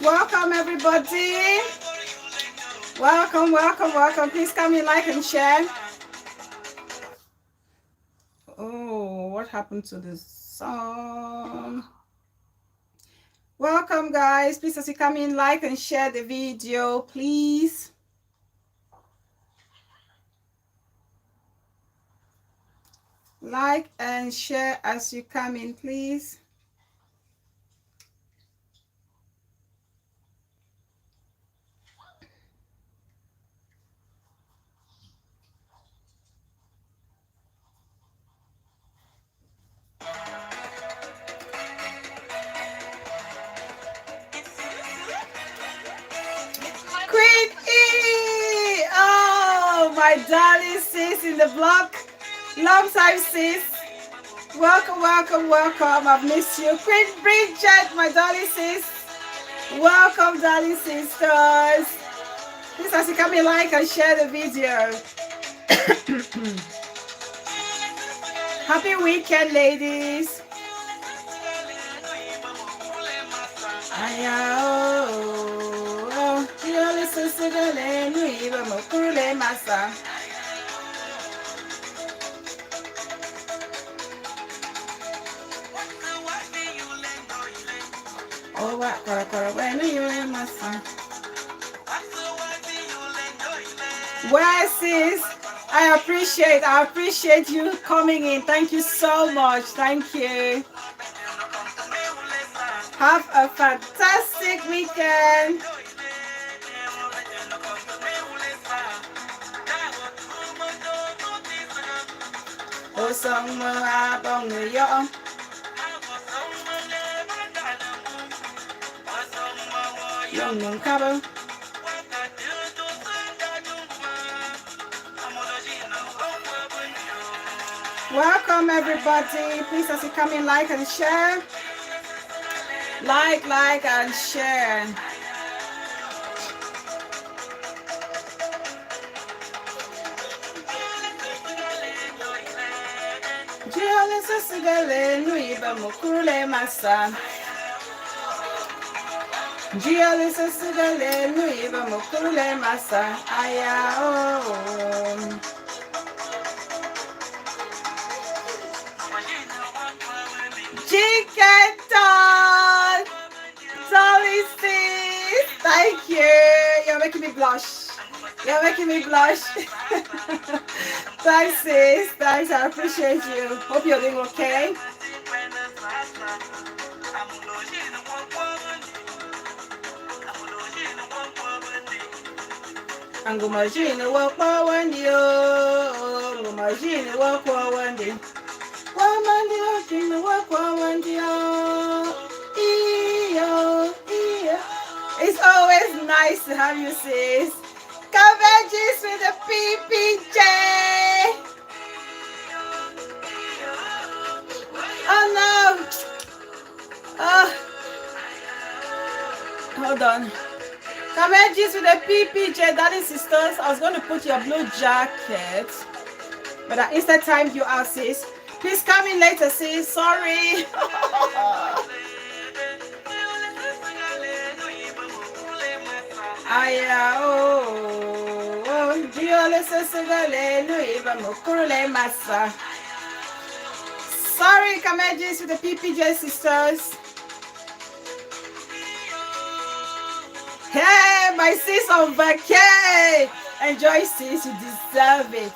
Welcome everybody. Welcome, welcome, welcome. Please come in, like and share. Oh, what happened to this song? Welcome guys. Please, as you come in, like and share the video, please. Like and share as you come in, please. Queen E! Oh, my darling sis in the block. Long time sis. Welcome, welcome, welcome. I've missed you. Queen Bridget, my darling sis. Welcome, darling sisters. Please, as you come in, like and share the video. Happy weekend, ladies. Well, sis, I appreciate you coming in. Thank you so much. Thank you. Have a fantastic weekend. Welcome everybody. Please, as you come in, like and share. Like and share. Chicken Todd! Dolly sis! Thank you! You're making me blush. You're making me blush. Thanks sis. Thanks, I appreciate you. Hope you're doing okay. Angumajini wakwa wandi yo. Angumajini wakwa wandi. It's always nice to have you, sis. Cabbages with the PPJ. Oh no. Oh. Hold on. Cabbages with the PPJ. That is, sisters. I was going to put your blue jacket, but I instead timed you out, sis. Please come in later, sis. Sorry. Sorry, Kamejis with the PPJ sisters. Hey, my sis on vacay. Enjoy, sis. You deserve it.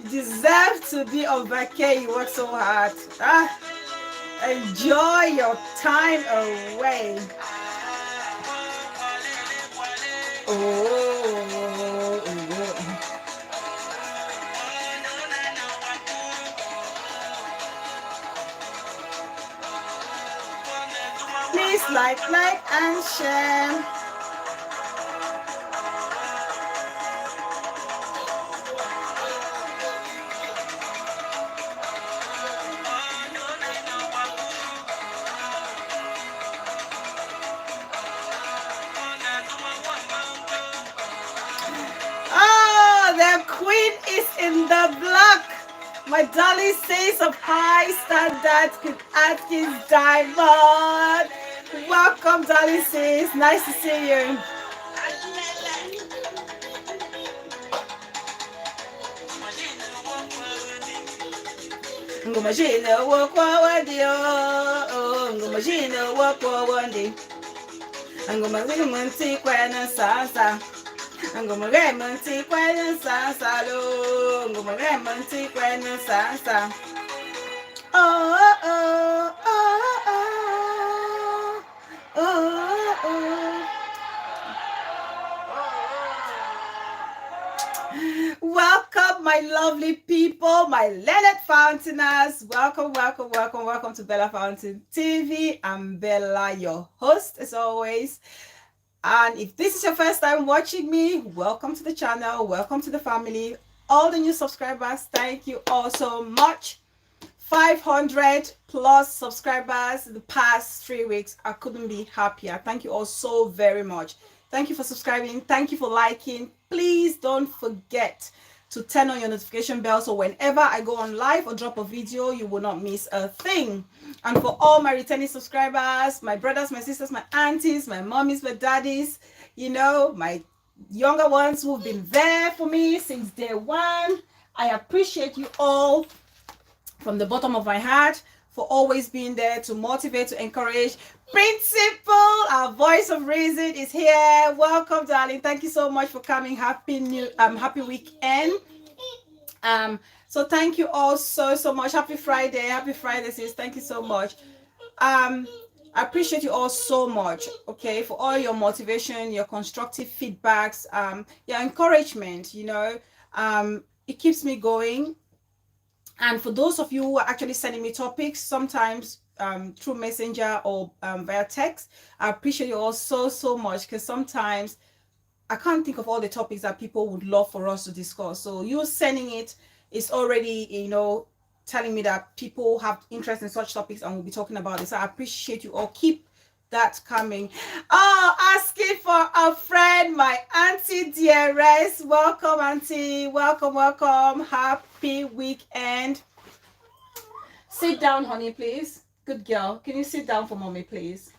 You deserve to be on vacay. You work so hard. Enjoy your time away. Please like and share. The queen is in the block. My darling says of high standards, Queen Atkins Diamond. Queen Welcome, darling sis. Nice to see you. Ngumajina wakwa wadio, ngumajina wakwa wandi. Ngumazimunti kwena sasa. Ngumaremunti kwena sasa lo. Ngumaremunti kwena sasa. Oh oh oh oh oh oh. Welcome, my lovely people, my learned fountainers. Welcome, welcome, welcome, welcome to Bella Fountain TV. I'm Bella, your host as always. And if this is your first time watching me, welcome to the channel, welcome to the family. All the new subscribers, thank you all so much. 500 plus subscribers the past 3 weeks. I couldn't be happier. Thank you all so very much. Thank you for subscribing. Thank you for liking. Please don't forget to turn on your notification bell so whenever I go on live or drop a video, you will not miss a thing. And for all my returning subscribers, my brothers, my sisters, my aunties, my mommies, my daddies, you know, my younger ones who've been there for me since day one, I appreciate you all from the bottom of my heart for always being there to motivate, to encourage. Principal, our voice of reason, is here. Welcome, darling. Thank you so much for coming. Happy weekend. So thank you all so much. Happy Friday, sis. Thank you so much. I appreciate you all so much, okay, for all your motivation, your constructive feedbacks, your encouragement, you know. It keeps me going. And for those of you who are actually sending me topics, sometimes through Messenger or via text, I appreciate you all so much, because sometimes I can't think of all the topics that people would love for us to discuss. So you sending it is already, you know, telling me that people have interest in such topics and we'll be talking about this. So I appreciate you all. Keep that coming. Oh, asking for a friend, my auntie dearest. Welcome, auntie. Welcome, welcome. Happy weekend. Sit down, honey, please. Good girl. Can you sit down for mommy, please?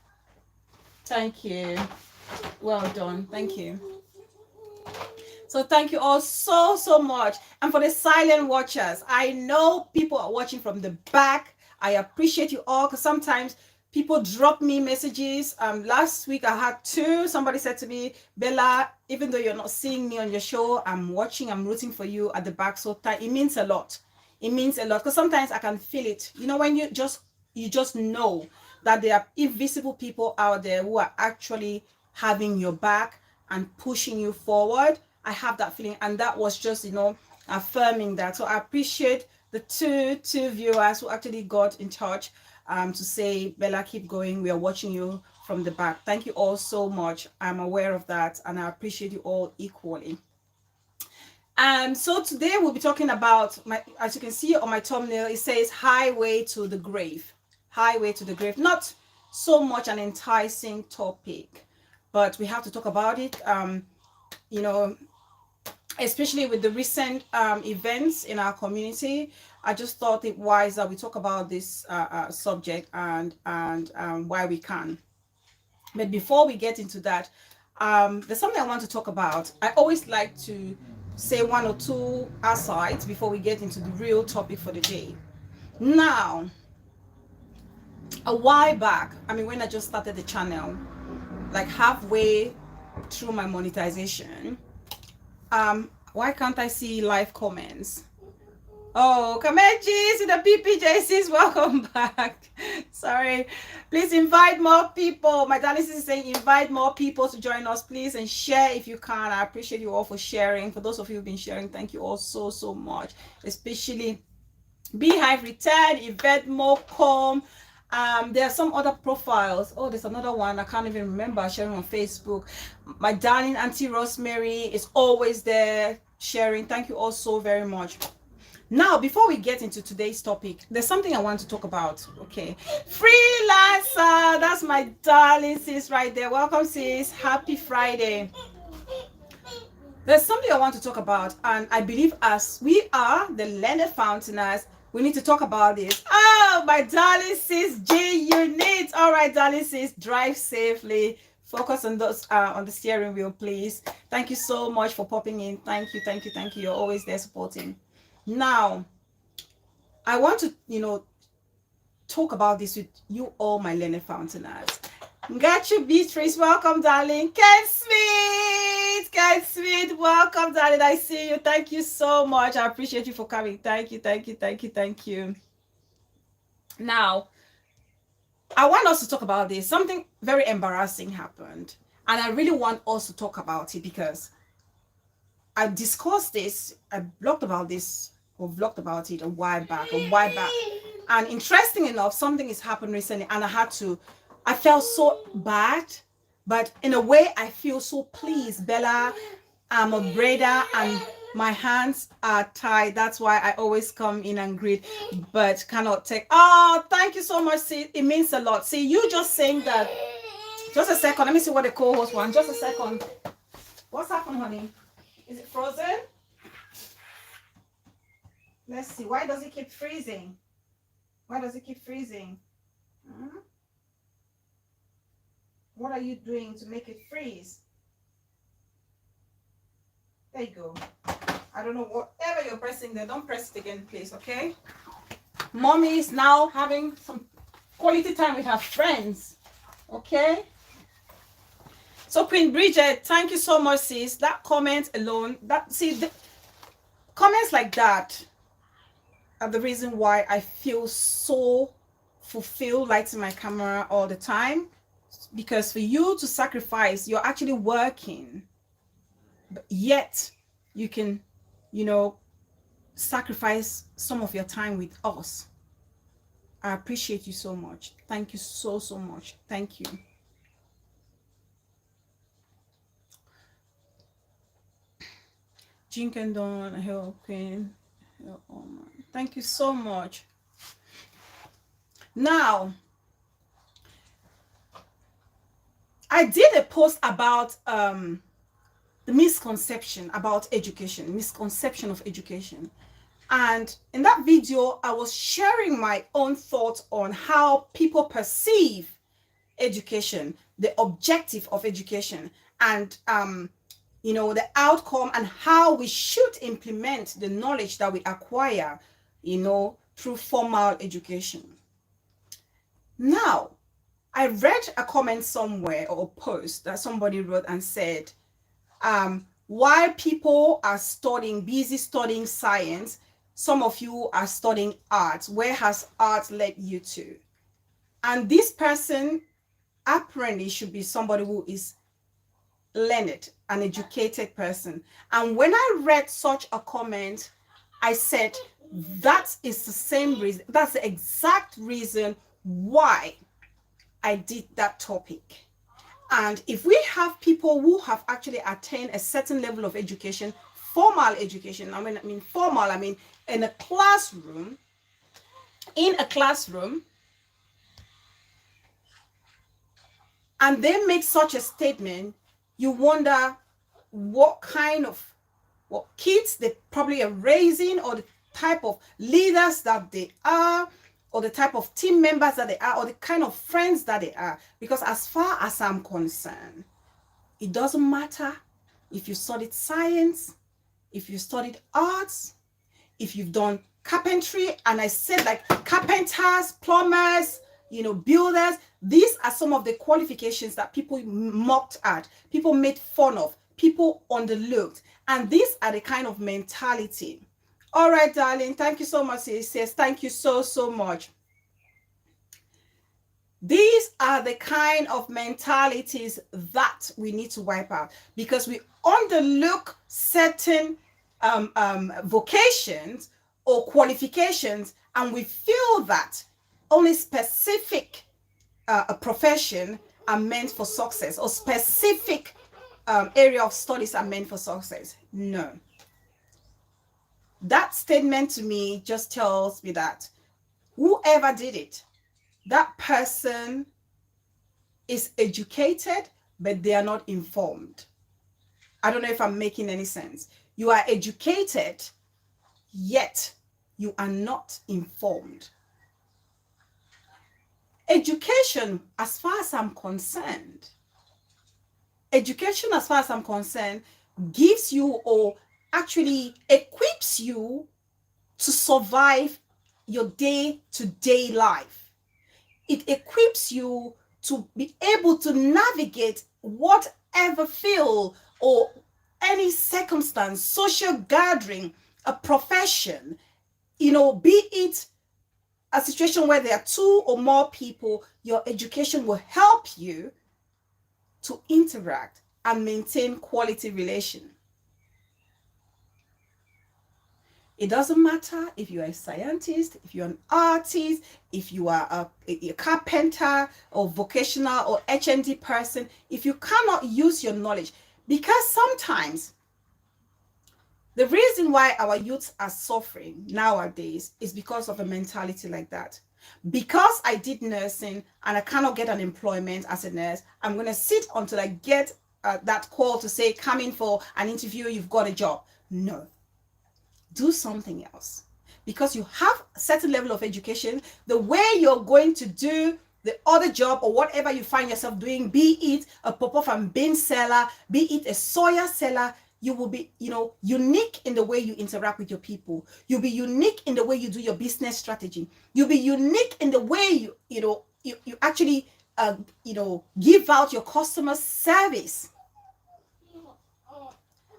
Thank you. Well done. Thank you. So thank you all so much. And for the silent watchers, I know people are watching from the back. I appreciate you all, because sometimes people drop me messages. Last week I had two. Somebody said to me, Bella, even though you're not seeing me on your show, I'm watching, I'm rooting for you at the back. So it means a lot. It means a lot, because sometimes I can feel it. You know, when you just know that there are invisible people out there who are actually having your back and pushing you forward. I have that feeling, and that was just, you know, affirming that. So I appreciate the two viewers who actually got in touch to say, Bella, keep going, we are watching you from the back. Thank you all so much. I'm aware of that, and I appreciate you all equally. So today we'll be talking about, as you can see on my thumbnail, it says highway to the grave. Highway to the grave. Not so much an enticing topic, but we have to talk about it. You know, especially with the recent events in our community, I just thought it wise that we talk about this subject and why we can. But before we get into that, there's something I want to talk about. I always like to say one or two asides before we get into the real topic for the day. Now, a while back, I mean, when I just started the channel, like halfway through my monetization, why can't I see live comments? Oh, Kameji, see the PPJCs, welcome back. Sorry. Please invite more people. My darling sister is saying invite more people to join us, please, and share if you can. I appreciate you all for sharing. For those of you who've been sharing, thank you all so much. Especially Beehive Return, Yvette Mocom. There are some other profiles. Oh, there's another one I can't even remember, sharing on Facebook. My darling Auntie Rosemary is always there sharing. Thank you all so very much. Now, before we get into today's topic, there's something I want to talk about. Okay, freelancer, that's my darling sis right there. Welcome, sis. Happy Friday. There's something I want to talk about, and I believe as we are the learned fountainers, We need to talk about this. Oh, my darling sis, G Unit. All right, darling sis, drive safely. Focus on those on the steering wheel, please. Thank you so much for popping in. Thank you, thank you, thank you. You're always there supporting. Now, I want to, talk about this with you all, my learning fountainers. Got you, Beatrice. Welcome, darling. Ken Smith, welcome, darling. I see you. Thank you so much. I appreciate you for coming. Thank you, thank you, thank you, thank you. Now, I want us to talk about this. Something very embarrassing happened, and I really want us to talk about it because I discussed this. I blogged about this or vlogged about it a while back. And interesting enough, something has happened recently, and I felt so bad, but in a way, I feel so pleased. Bella, I'm a braider, and my hands are tied. That's why I always come in and greet, but cannot take. Oh, thank you so much. See, it means a lot. See, you just saying that. Just a second. Let me see what the co-host wants. Just a second. What's happened, honey? Is it frozen? Let's see. Why does it keep freezing? Why does it keep freezing? What are you doing to make it freeze? There you go. I don't know, whatever you're pressing there, don't press it again, please, okay? Mommy is now having some quality time with her friends, okay? So Queen Bridget, thank you so much, sis. That comment alone, the comments like that are the reason why I feel so fulfilled lighting my camera all the time. Because for you to sacrifice, you're actually working, but yet you can, sacrifice some of your time with us. I appreciate you so much. Thank you so, so much. Thank you. Jinkendon, helping. Thank you so much. Now, I did a post about the misconception about education, misconception of education. And in that video, I was sharing my own thoughts on how people perceive education, the objective of education, and the outcome, and how we should implement the knowledge that we acquire, through formal education. Now, I read a comment somewhere or a post that somebody wrote and said, while people are busy studying science, some of you are studying art. Where has art led you to? And this person apparently should be somebody who is learned, an educated person. And when I read such a comment, I said, that is the same reason, that's the exact reason why I did that topic. And if we have people who have actually attained a certain level of education, formal education, I mean formal, in a classroom, and they make such a statement, you wonder what kids they probably are raising, or the type of leaders that they are, or the type of team members that they are, or the kind of friends that they are. Because as far as I'm concerned, it doesn't matter if you studied science, if you studied arts, if you've done carpentry, and I said like carpenters, plumbers, builders. These are some of the qualifications that people mocked at, people made fun of, people underlooked. And these are the kind of mentality. All right, darling. Thank you so much. It says, thank you so, so much. These are the kind of mentalities that we need to wipe out, because we underlook certain vocations or qualifications, and we feel that only specific profession are meant for success, or specific area of studies are meant for success. No. That statement to me just tells me that whoever did it, that person is educated, but they are not informed. I don't know if I'm making any sense. You are educated, yet you are not informed. Education, as far as I'm concerned, gives you, or actually equips you to survive your day-to-day life. It equips you to be able to navigate whatever field or any circumstance, social gathering, a profession, be it a situation where there are two or more people. Your education will help you to interact and maintain quality relation. It doesn't matter if you're a scientist, if you're an artist, if you are a carpenter or vocational or HND person, if you cannot use your knowledge, because sometimes the reason why our youths are suffering nowadays is because of a mentality like that. Because I did nursing and I cannot get an employment as a nurse, I'm going to sit until I get that call to say, come in for an interview, you've got a job. No. Do something else. Because you have a certain level of education, the way you're going to do the other job or whatever you find yourself doing, be it a pop-off and bean seller, be it a soya seller, you will be, unique in the way you interact with your people. You'll be unique in the way you do your business strategy. You'll be unique in the way you actually, give out your customer service.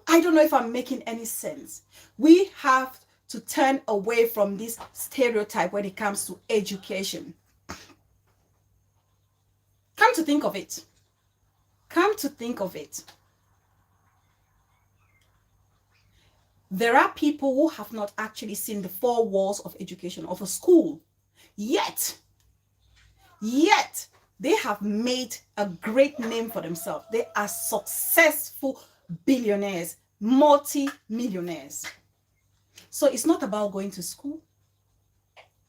I don't know if I'm making any sense. We have to turn away from this stereotype when it comes to education. Come to think of it. There are people who have not actually seen the four walls of education, of a school, yet they have made a great name for themselves. They are successful billionaires, multi-millionaires. So it's not about going to school.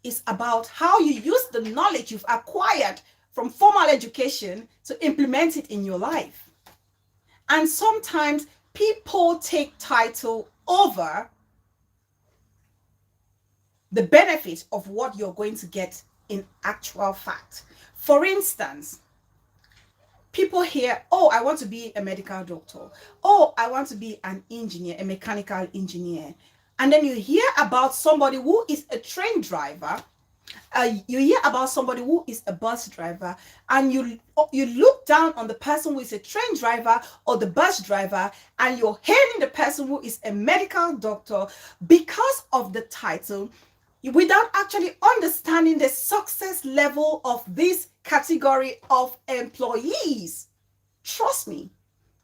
It's about how you use the knowledge you've acquired from formal education to implement it in your life. And sometimes people take title over the benefit of what you're going to get in actual fact. For instance, people hear, oh, I want to be a medical doctor. Oh, I want to be an engineer, a mechanical engineer. And then you hear about somebody who is a train driver. You hear about somebody who is a bus driver, and you look down on the person who is a train driver or the bus driver, and you're hailing the person who is a medical doctor because of the title, without actually understanding the success level of this category of employees. Trust me,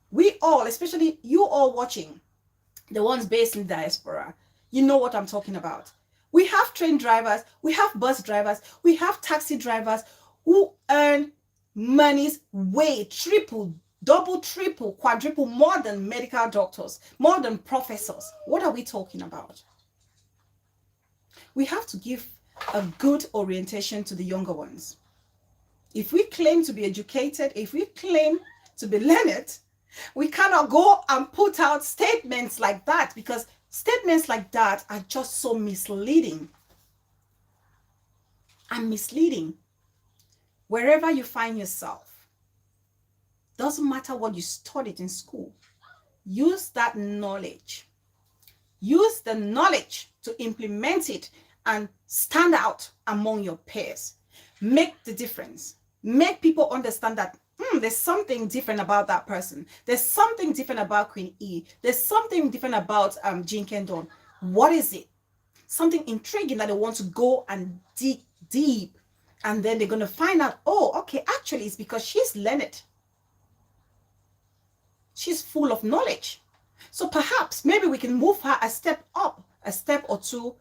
we all, especially you all watching, the ones based in diaspora, you know what I'm talking about. We have train drivers, we have bus drivers, we have taxi drivers who earn monies way triple, double, triple, quadruple more than medical doctors, more than professors. What are we talking about? We have to give a good orientation to the younger ones. If we claim to be educated, if we claim to be learned, we cannot go and put out statements like that, because statements like that are just so misleading. And misleading. Wherever you find yourself, doesn't matter what you studied in school, use that knowledge. Use the knowledge to implement it and stand out among your peers. Make the difference. Make people understand that there's something different about that person. There's something different about Queen E. There's something different about Jean Kendon. What is it? Something intriguing that they want to go and dig deep. And then they're going to find out, oh, okay, actually it's because she's learned. She's full of knowledge. So perhaps maybe we can move her a step up, a step or two,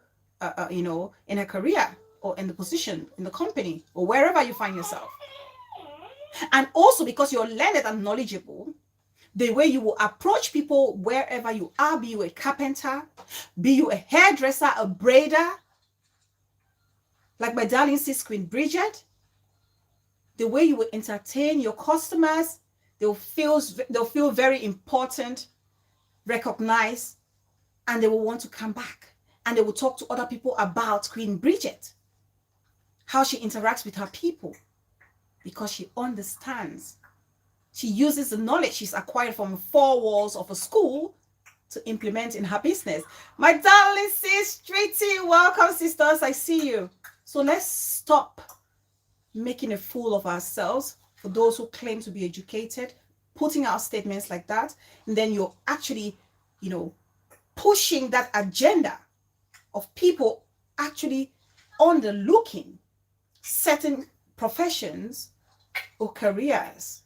in her career or in the position in the company or wherever you find yourself. And also because you're learned and knowledgeable, the way you will approach people wherever you are, be you a carpenter, be you a hairdresser, a braider, like my darling sis Queen Bridget, the way you will entertain your customers, they'll feel very important, recognized, and they will want to come back. and they will talk to other people about Queen Bridget, how she interacts with her people, because she understands. She uses the knowledge she's acquired from the four walls of a school to implement in her business. My darling sis, Treaty, welcome sisters, I see you. So let's stop making a fool of ourselves for those who claim to be educated, putting out statements like that, and then you're actually, pushing that agenda of people actually underlooking certain professions or careers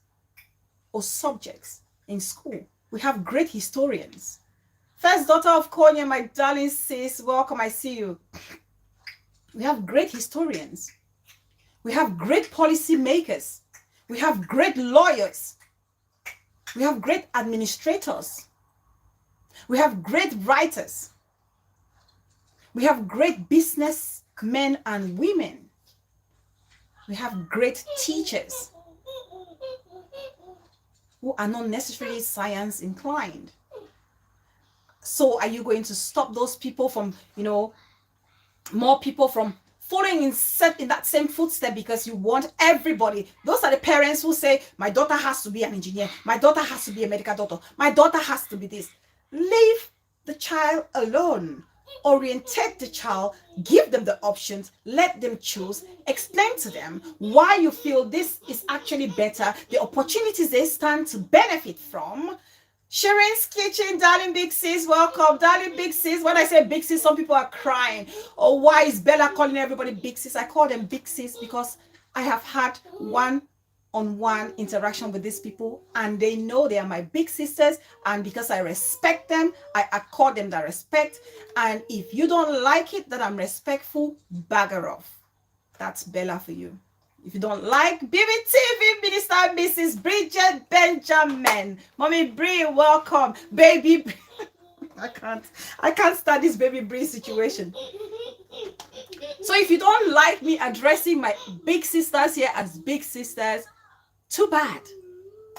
or subjects in school. We have great historians. First daughter of Konya, my darling sis, welcome, I see you. We have great historians. We have great policy makers. We have great lawyers. We have great administrators. We have great writers. We have great businessmen and women. We have great teachers who are not necessarily science inclined. So are you going to stop those people from, more people from following in that same footstep because you want everybody? Those are the parents who say, my daughter has to be an engineer. My daughter has to be a medical doctor. My daughter has to be this. Leave the child alone. Orientate the child, give them the options, let them choose, explain to them why you feel this is actually better, the opportunities they stand to benefit from. Sharon's Kitchen, darling big sis, welcome. Darling big sis. When I say big sis, some people are crying. Oh, why is Bella calling everybody big sis? I call them big sis because I have had one-on-one interaction with these people, and they know they are my big sisters, and because I respect them, I accord them that respect. And if you don't like it that I'm respectful, bagger off. That's Bella for you. If you don't like BBTV Minister Mrs. Bridget Benjamin, Mommy Bree, welcome. Baby I can't stand this baby Bree situation. So if you don't like me addressing my big sisters here as big sisters, too bad.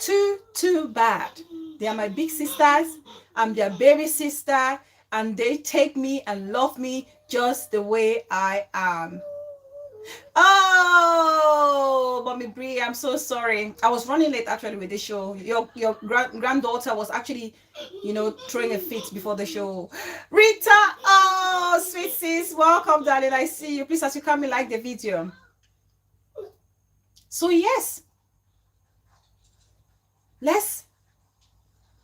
Too bad. They are my big sisters. I'm their baby sister, and they take me and love me just the way I am. Oh, Mommy Bree, I'm so sorry. I was running late actually with the show. Your granddaughter was actually, throwing a fit before the show. Rita, oh, sweet sis, welcome, darling. I see you. Please, as you come in, like the video. So yes, let's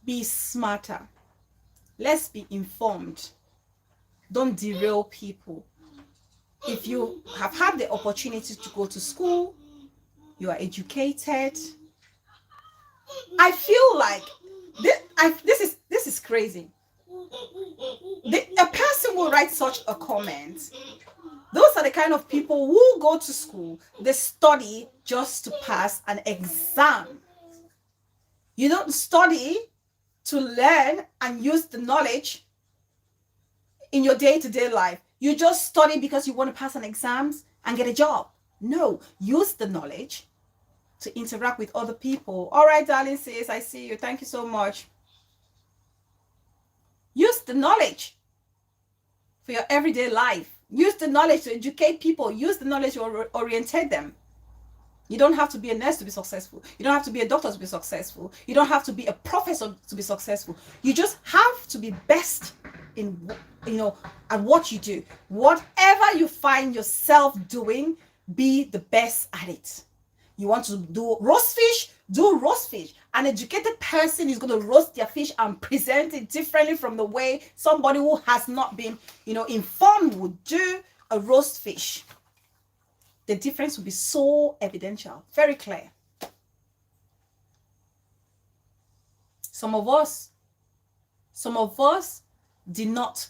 be smarter. Let's be informed. Don't derail people. If you have had the opportunity to go to school, you are educated. I feel like this is crazy. A person will write such a comment. Those are the kind of people who go to school, they study just to pass an exam. You don't study to learn and use the knowledge in your day-to-day life. You just study because you want to pass an exams and get a job. No, use the knowledge to interact with other people. All right, darling sis, I see you. Thank you so much. Use the knowledge for your everyday life. Use the knowledge to educate people. Use the knowledge to orientate them. You don't have to be a nurse to be successful. You don't have to be a doctor to be successful. You don't have to be a professor to be successful. You just have to be best in, at what you do. Whatever you find yourself doing, be the best at it. You want to do roast fish? Do roast fish. An educated person is going to roast their fish and present it differently from the way somebody who has not been, informed would do a roast fish. The difference will be so evidential, very clear. Some of us did not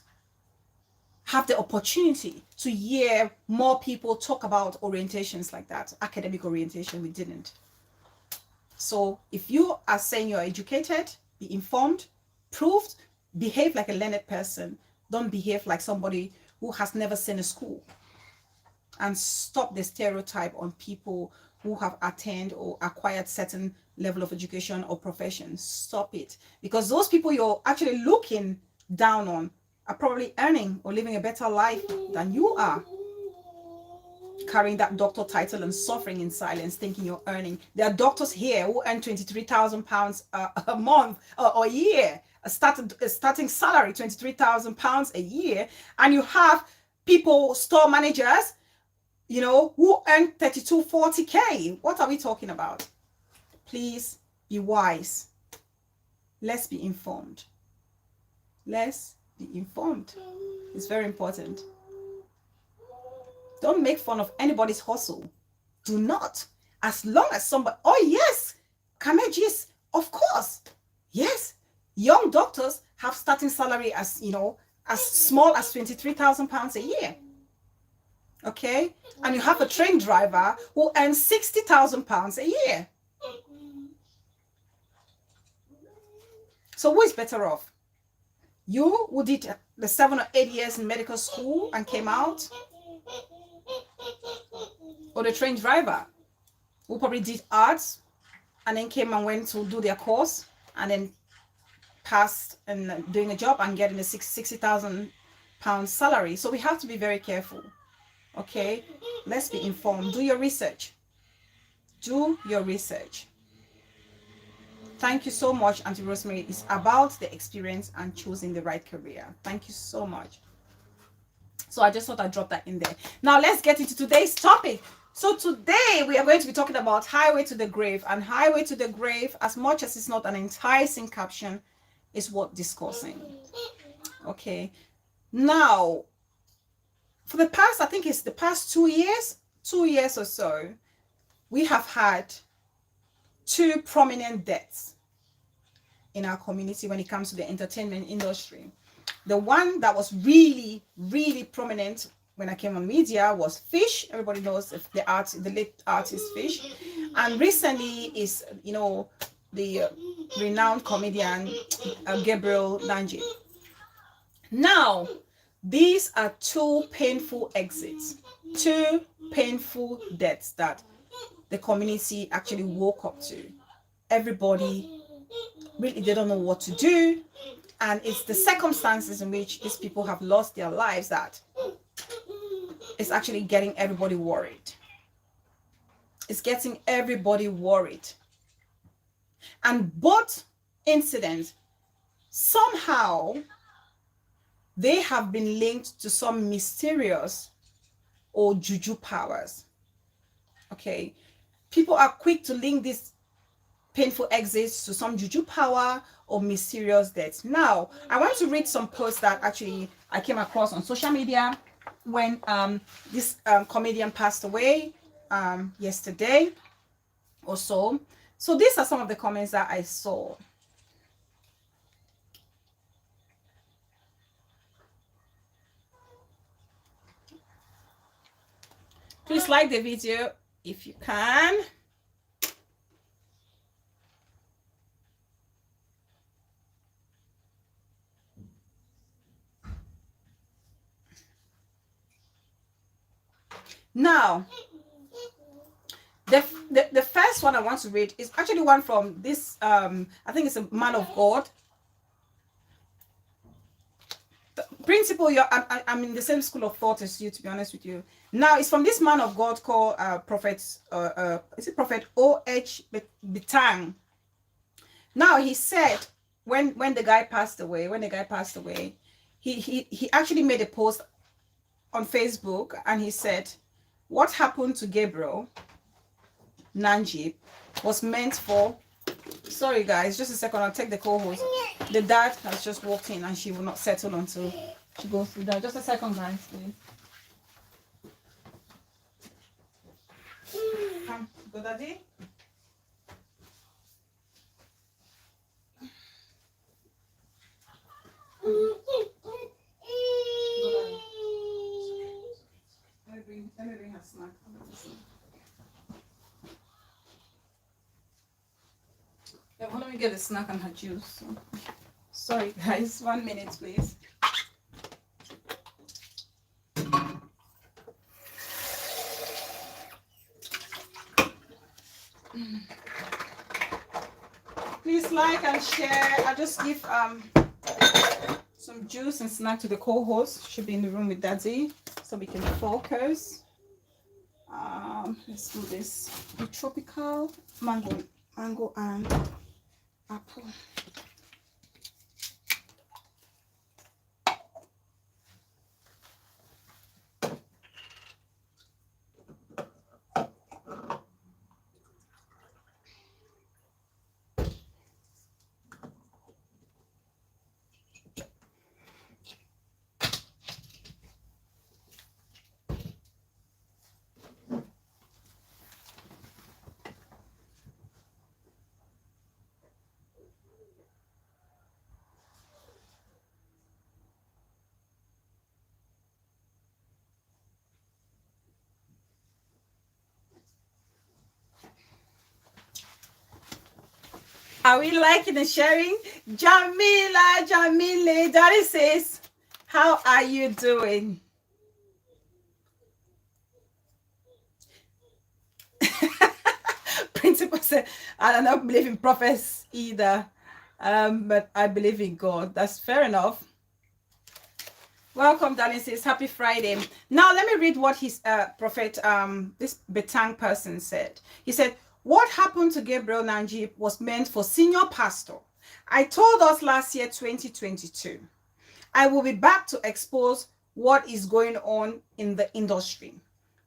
have the opportunity to hear more people talk about orientations like that, academic orientation. We didn't. So if you are saying you're educated, be informed, proved, behave like a learned person. Don't behave like somebody who has never seen a school. And stop the stereotype on people who have attained or acquired certain level of education or profession. Stop it. Because those people you're actually looking down on are probably earning or living a better life than you are, carrying that doctor title and suffering in silence, thinking you're earning. There are doctors here who earn £23,000 a month or a year, a starting salary, £23,000 a year, and you have people, store managers, you know, who earn 32, 40K. What are we talking about? Please be wise. Let's be informed. Let's be informed. It's very important. Don't make fun of anybody's hustle. Do not. As long as somebody, oh yes, Kamejis, of course. Yes, young doctors have starting salary as, you know, as small as £23,000 a year. Okay? And you have a train driver who earns £60,000 a year. So who is better off? You who did the 7 or 8 years in medical school and came out? Or the train driver who probably did arts and then came and went to do their course and then passed and doing a job and getting a £60,000 salary. So we have to be very careful. Okay, let's be informed. Do your research. Do your research. Thank you so much, Auntie Rosemary. It's about the experience and choosing the right career. Thank you so much. So I just thought I'd drop that in there. Now let's get into today's topic. So today we are going to be talking about Highway to the Grave. And Highway to the Grave, as much as it's not an enticing caption, is worth discussing. Okay. Now, for the past, I think it's the past 2 years or so, we have had 2 prominent deaths in our community when it comes to the entertainment industry. The one that was really, really prominent when I came on media was Fish. Everybody knows the late artist Fish. And recently is, you know, the renowned comedian CABREL NANJIP. Now, these are 2 painful exits, 2 painful deaths that the community actually woke up to. Everybody really, they don't know what to do. And it's the circumstances in which these people have lost their lives that it's actually getting everybody worried. It's getting everybody worried. And both incidents, somehow, they have been linked to some mysterious or juju powers. Okay, people are quick to link these painful exits to some juju power or mysterious deaths. Now, I want to read some posts that actually I came across on social media when this comedian passed away yesterday or so. So these are some of the comments that I saw. Please like the video if you can. Now, the first one I want to read is actually one from this, I think it's a man of God. Principal, I'm in the same school of thought as you, to be honest with you. Now, it's from this man of God called Prophet, is it Prophet O.H. Bitang. Now, he said, when the guy passed away, he actually made a post on Facebook, and he said, what happened to Gabriel Nanjip was meant for, sorry guys, just a second, I'll take the co-host. The dad has just walked in and she will not settle until she goes through that. Just a second, guys, please. Come, go daddy. Let me bring her snack. Yeah, well, let me get the snack and her juice. So. Sorry, guys. 1 minute, please. Please like and share. I'll just give some juice and snack to the co-host. Should be in the room with Daddy, so we can focus. Let's do this with tropical mango and apple. Are we liking and sharing? Jamile, Daddy says, how are you doing? Principal said, I don't believe in prophets either, but I believe in God. That's fair enough. Welcome, darling. Says happy Friday. Now let me read what his prophet, this Betang person said. He said, what happened to Gabriel Nanjip was meant for senior pastor. I told us last year, 2022, I will be back to expose what is going on in the industry.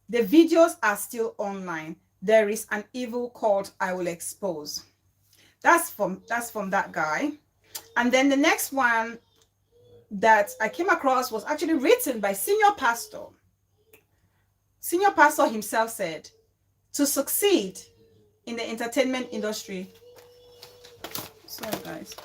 The videos are still online. There is an evil cult I will expose. That's from that guy. And then the next one that I came across was actually written by senior pastor. Senior pastor himself said, to succeed in the entertainment industry. Sorry, guys.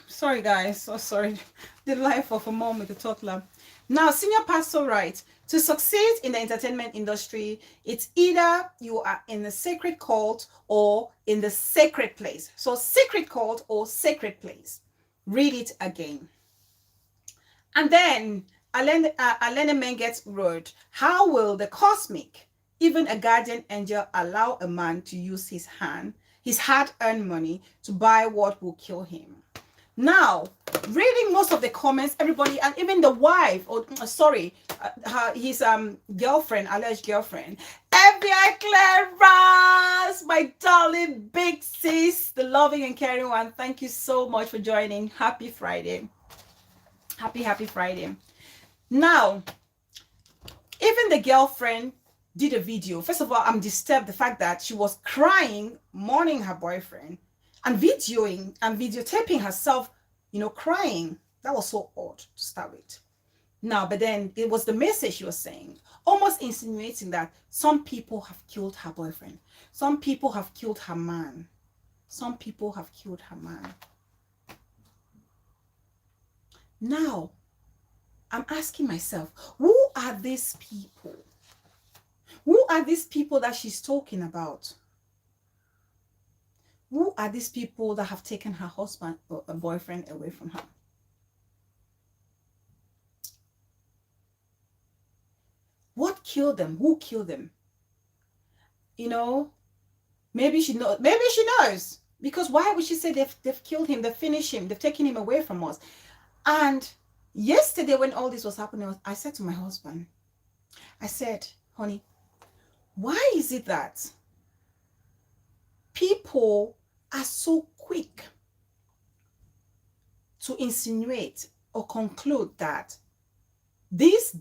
Sorry, guys. So sorry. The life of a mom with a toddler. Now, senior pastor writes, to succeed in the entertainment industry, it's either you are in the sacred cult or in the sacred place. So sacred cult or sacred place. Read it again. And then Alene gets word. How will the cosmic, even a guardian angel, allow a man to use his hard-earned money to buy what will kill him? Now, reading most of the comments, everybody, and even the wife, or his girlfriend, alleged girlfriend, FBI Clara, my darling big sis, the loving and caring one. Thank you so much for joining. Happy Friday. Happy Friday. Now, even the girlfriend did a video. First of all, I'm disturbed the fact that she was crying, mourning her boyfriend, and videotaping herself, crying. That was so odd to start with. Now, but then it was the message she was saying, almost insinuating that some people have killed her boyfriend. Some people have killed her man. Some people have killed her man. Now, I'm asking myself, who are these people? Who are these people that she's talking about? Who are these people that have taken her husband or a boyfriend away from her? What killed them? Who killed them? Maybe she knows. Because why would she say they've killed him, they've finished him, they've taken him away from us? And yesterday when all this was happening, I said to my husband, I said, honey, why is it that people are so quick to insinuate or conclude that these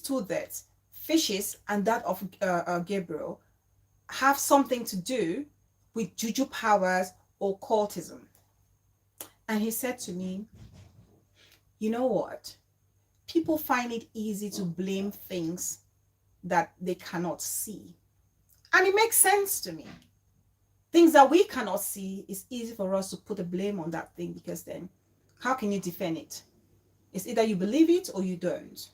two deaths, Fish's and that of Gabriel, have something to do with juju powers or cultism? And he said to me, you know what? People find it easy to blame things that they cannot see. And it makes sense to me. Things that we cannot see, it's easy for us to put the blame on that thing, because then how can you defend it? It's either you believe it or you don't.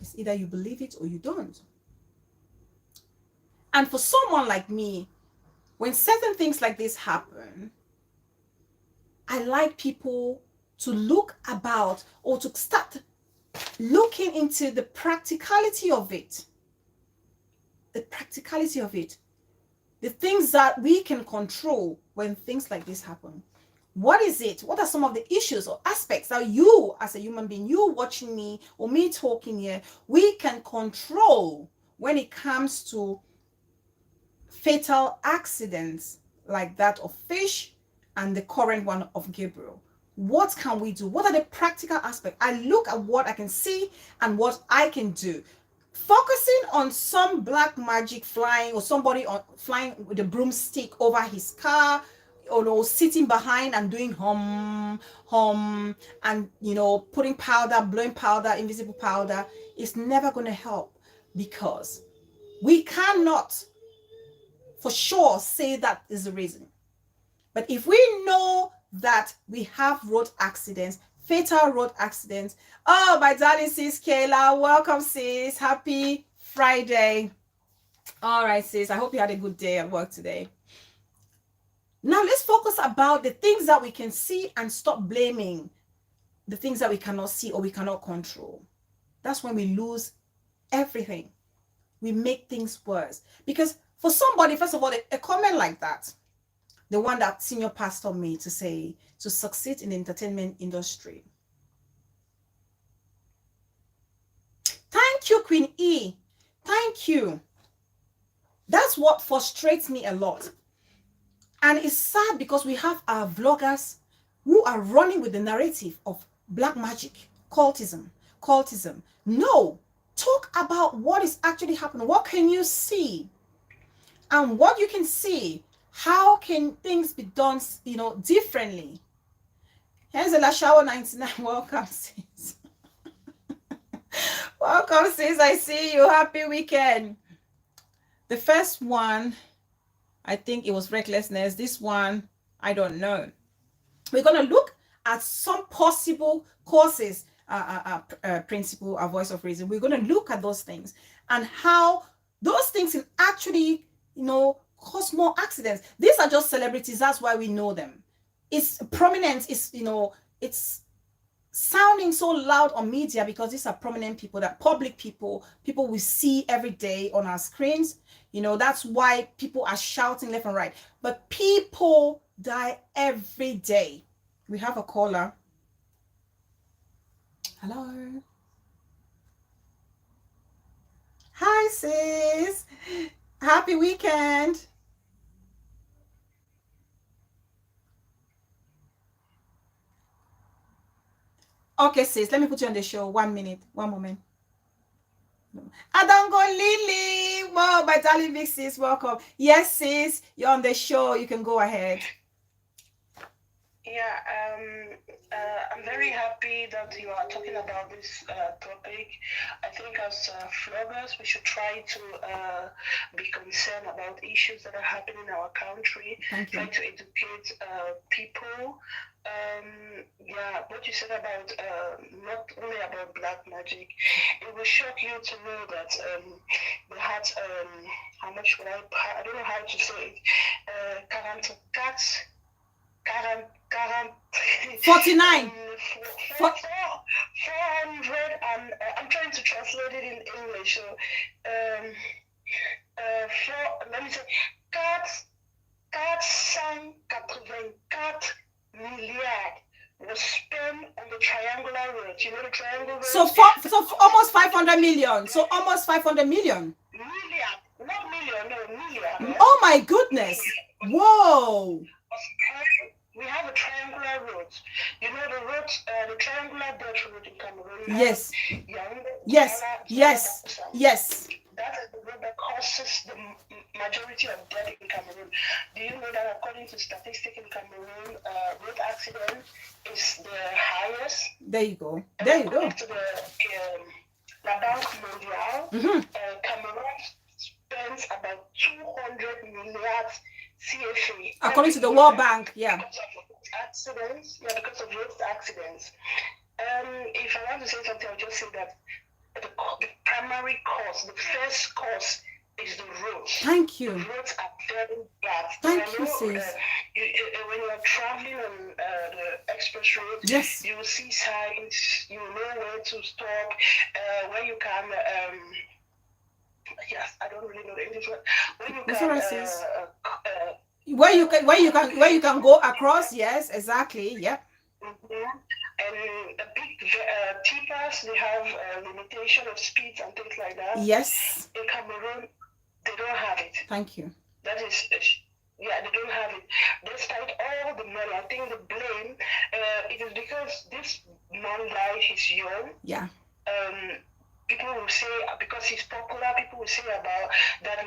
It's either you believe it or you don't. And for someone like me, when certain things like this happen, I like people to look about, or to start looking into the practicality of it. The practicality of it. The things that we can control when things like this happen. What is it? What are some of the issues or aspects that you, as a human being, you watching me or me talking here, we can control when it comes to fatal accidents like that of Fish and the current one of Gabriel? What can we do? What are the practical aspects? I look at what I can see and what I can do. Focusing on some black magic flying, or somebody flying with a broomstick over his car, or sitting behind and doing hum, and putting powder, blowing powder, invisible powder, is never going to help, because we cannot for sure say that is the reason. But if we know that we have road accidents, fatal road accidents. Oh, my darling sis Kayla, welcome sis. Happy Friday. All right, sis. I hope you had a good day at work today. Now let's focus about the things that we can see and stop blaming the things that we cannot see or we cannot control. That's when we lose everything. We make things worse. Because for somebody, first of all, a comment like that, the one that senior pastor made, to say, to succeed in the entertainment industry. Thank you, Queen E. Thank you. That's what frustrates me a lot. And it's sad, because we have our vloggers who are running with the narrative of black magic, cultism. No, talk about what is actually happening. What can you see? And what you can see, how can things be done, differently? Here's a Shower 99. Welcome, sis. Welcome, sis. I see you. Happy weekend. The first one, I think it was recklessness. This one, I don't know. We're going to look at some possible causes, principle, a voice of reason. We're going to look at those things and how those things can actually, cause more accidents. These are just celebrities. That's why we know them. It's prominent. It's sounding so loud on media because these are prominent people, that public people we see every day on our screens. That's why people are shouting left and right. But people die every day. We have a caller. Hello. Hi, sis. Happy weekend. Okay, sis, let me put you on the show. 1 minute, 1 moment. I don't go Lily. Whoa, my darling big sis, welcome. Yes, sis, you're on the show. You can go ahead. Yeah, I'm very happy that you are talking about this topic. I think as vloggers, we should try to be concerned about issues that are happening in our country, try to educate people. Yeah, what you said about not only about black magic, it will shock you to know that they had how much would I don't know how to say it, 49. 400, and I'm trying to translate it in English. So, let me say, 484 milliards was spent on the triangular road. You know the triangular road? So almost 500 million. So almost 500 million. Million, not million, no, million. Oh my goodness. Whoa. We have a triangular road. You know the road, the triangular dirt road in Cameroon. Yes. Yes. That is the road that causes the majority of death in Cameroon. Do you know that according to statistics in Cameroon, road accident is the highest? There you go. According to the La Banque Mondiale, Cameroon spends about 200 milliards CFA. According to the World Bank, yeah. Because of road accidents, because of road accidents. If I want to say something, I'll just say that the primary cause, the first cause is the roads. Thank you. The roads are very bad. Thank you, sis. When you are traveling on the express road, yes, you will see signs, you will know where to stop, where you can, yes, I don't really know the English word, where you can go across, yes, exactly, yep. And the big tippers, they have a limitation of speeds and things like that. Yes. In Cameroon, they don't have it. Thank you. That is, they don't have it. Despite all the money, I think the blame, it is because this man guy is young. Yeah. People will say, because he's popular, people will say about that,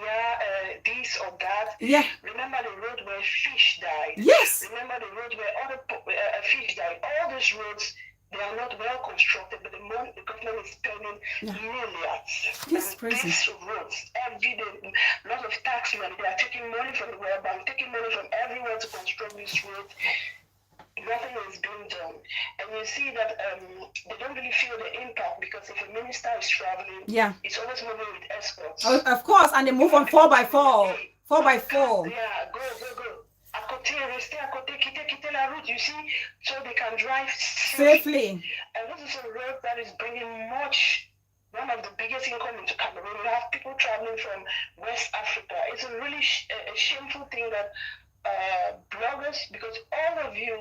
this or that. Yeah. Remember the road where fish died? Yes. Remember the road where other fish died? All these roads, they are not well constructed, but the government is spending millions. This crazy. These roads, every day, a lot of tax money. They are taking money from the World Bank, taking money from everywhere to construct these roads. Nothing is being done. And you see that they don't really feel the impact, because if a minister is traveling, it's always moving with escorts. Oh, of course, and they move on 4x4. 4x4. Yeah, go. À côté, restez à côté, quittez la route, you see, so they can drive safely. And this is a road that is bringing one of the biggest income into Cameroon. We have people traveling from West Africa. It's a really a shameful thing that bloggers, because all of you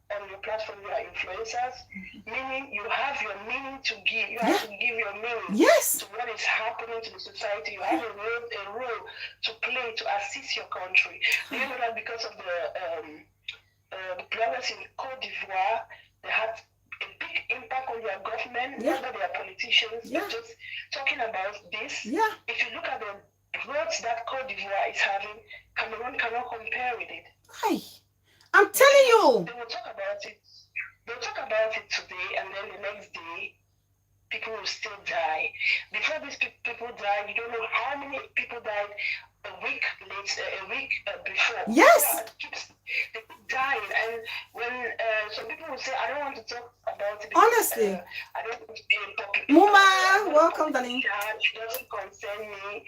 on your platform, you are influencers, meaning you have your meaning to give. You have to give your meaning to what is happening to the society. You have a role to play to assist your country. Do you know that because of the bloggers in Côte d'Ivoire, they had a big impact on their government, not that they are politicians, but just talking about this. Yeah. If you look at the roads that Côte d'Ivoire is having, Cameroon cannot compare with it. Hi. I'm telling you. They will talk about it. They'll talk about it today, and then the next day, people will still die. Before these people died, you don't know how many people died a week before. Yes. They keep dying, and when some people will say, "I don't want to talk about it." Honestly, I don't want to be in public. Muma, welcome, darling. It doesn't concern me.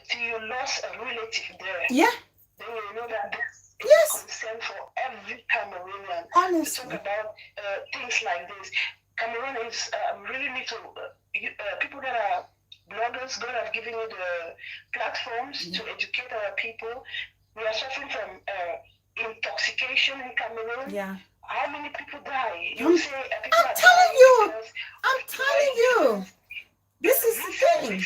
Till you lost a relative there. Yeah. Then you know that. Yes. Concern for every Cameroonian. Honestly. To talk about things like this. Cameroon is really need to people that are bloggers. God has given you the platforms to educate our people. We are suffering from intoxication in Cameroon. Yeah. How many people die? I'm telling you. This is the thing.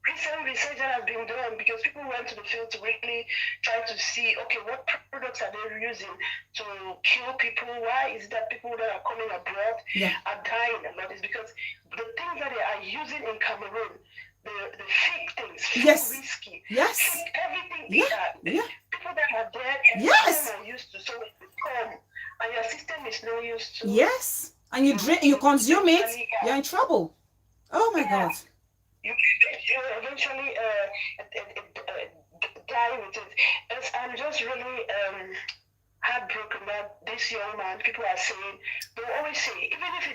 Recent research that has been done, because people went to the field to really try to see, okay, what products are they using to kill people? Why is it that people that are coming abroad are dying a lot? It's because the things that they are using in Cameroon, the fake things, fake whiskey, fake everything. People that are dead and are used to, so it come, and your system is not used to. Yes, and you drink, you consume it, you're in trouble. Oh my God. You eventually die with it. I'm just really heartbroken that this young man, people are saying, they always say, even if